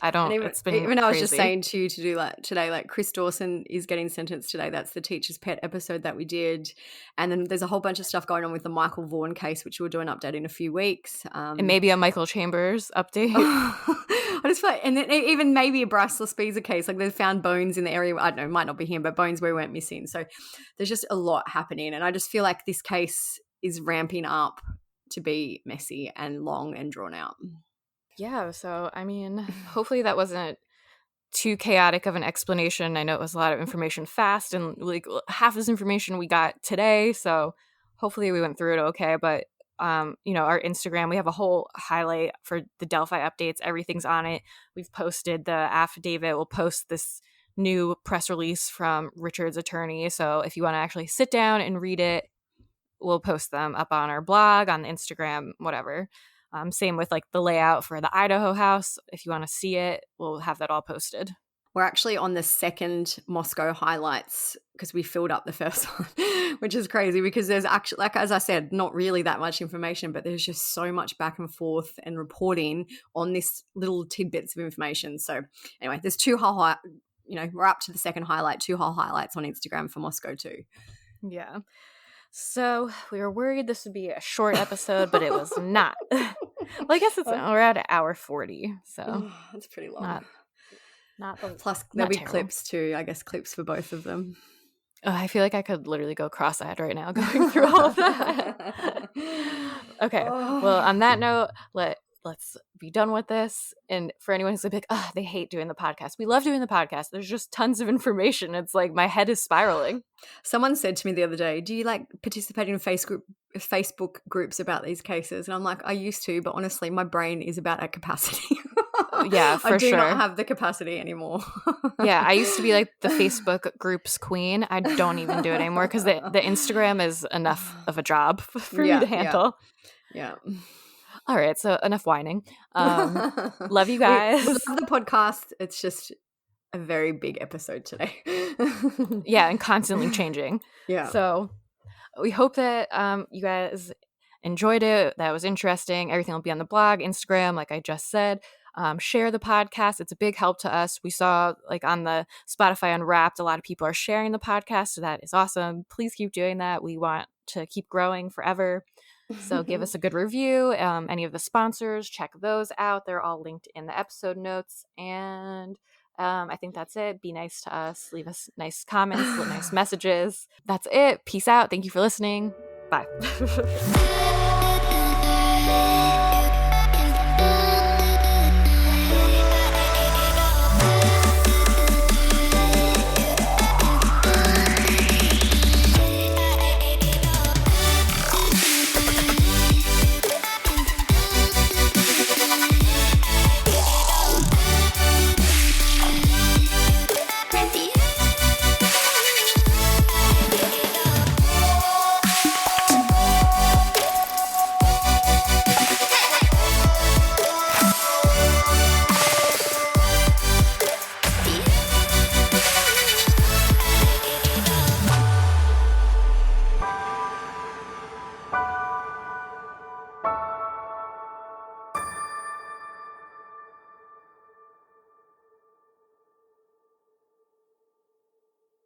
It's been even crazy. I was just saying to you to do like today, like Chris Dawson is getting sentenced today. That's the Teacher's Pet episode that we did. And then there's a whole bunch of stuff going on with the Michael Vaughan case, which we'll do an update in a few weeks. And maybe a Michael Chambers update. I just feel like, and then even maybe a Bryce Laspiza case. Like they found bones in the area. I don't know, it might not be him, but bones where he went missing. So there's just a lot happening. And I just feel like this case is ramping up to be messy and long and drawn out. Yeah, so I mean, hopefully that wasn't too chaotic of an explanation. I know it was a lot of information fast, and like half this information we got today, so hopefully we went through it okay. But our Instagram, we have a whole highlight for the Delphi updates. Everything's on it. We've posted the affidavit. We'll post this new press release from Richard's attorney. So if you want to actually sit down and read it, we'll post them up on our blog, on the Instagram, whatever. Same with like the layout for the Idaho house. If you want to see it, we'll have that all posted. We're actually on the second Moscow highlights because we filled up the first one, which is crazy because there's actually, like as I said, not really that much information, but there's just so much back and forth and reporting on this little tidbits of information. So anyway, there's two whole, we're up to the second highlight, 2 whole highlights on Instagram for Moscow too. Yeah. So we were worried this would be a short episode, but it was not. Well, I guess we're at 1:40, so that's pretty long. Not plus there'll be clips too. I guess clips for both of them. Oh, I feel like I could literally go cross-eyed right now going through all of that. Okay. Well, on that note, let's be done with this. And for anyone who's like, they hate doing the podcast. We love doing the podcast. There's just tons of information. It's like my head is spiraling. Someone said to me the other day, do you like participate in Facebook groups about these cases? And I'm like, I used to, but honestly, my brain is about at capacity. Yeah, for sure. I do not have the capacity anymore. Yeah, I used to be like the Facebook groups queen. I don't even do it anymore because the Instagram is enough of a job for me to handle. Yeah. All right, so enough whining. Love you guys. We love the podcast. It's just a very big episode today. Yeah, and constantly changing. Yeah. So we hope that you guys enjoyed it. That was interesting. Everything will be on the blog, Instagram, like I just said. Share the podcast. It's a big help to us. We saw like on the Spotify Unwrapped, a lot of people are sharing the podcast. So that is awesome. Please keep doing that. We want to keep growing forever. So give us a good review. Any of the sponsors, check those out. They're all linked in the episode notes. And I think that's it. Be nice to us. Leave us nice comments, nice messages. That's it. Peace out. Thank you for listening. Bye.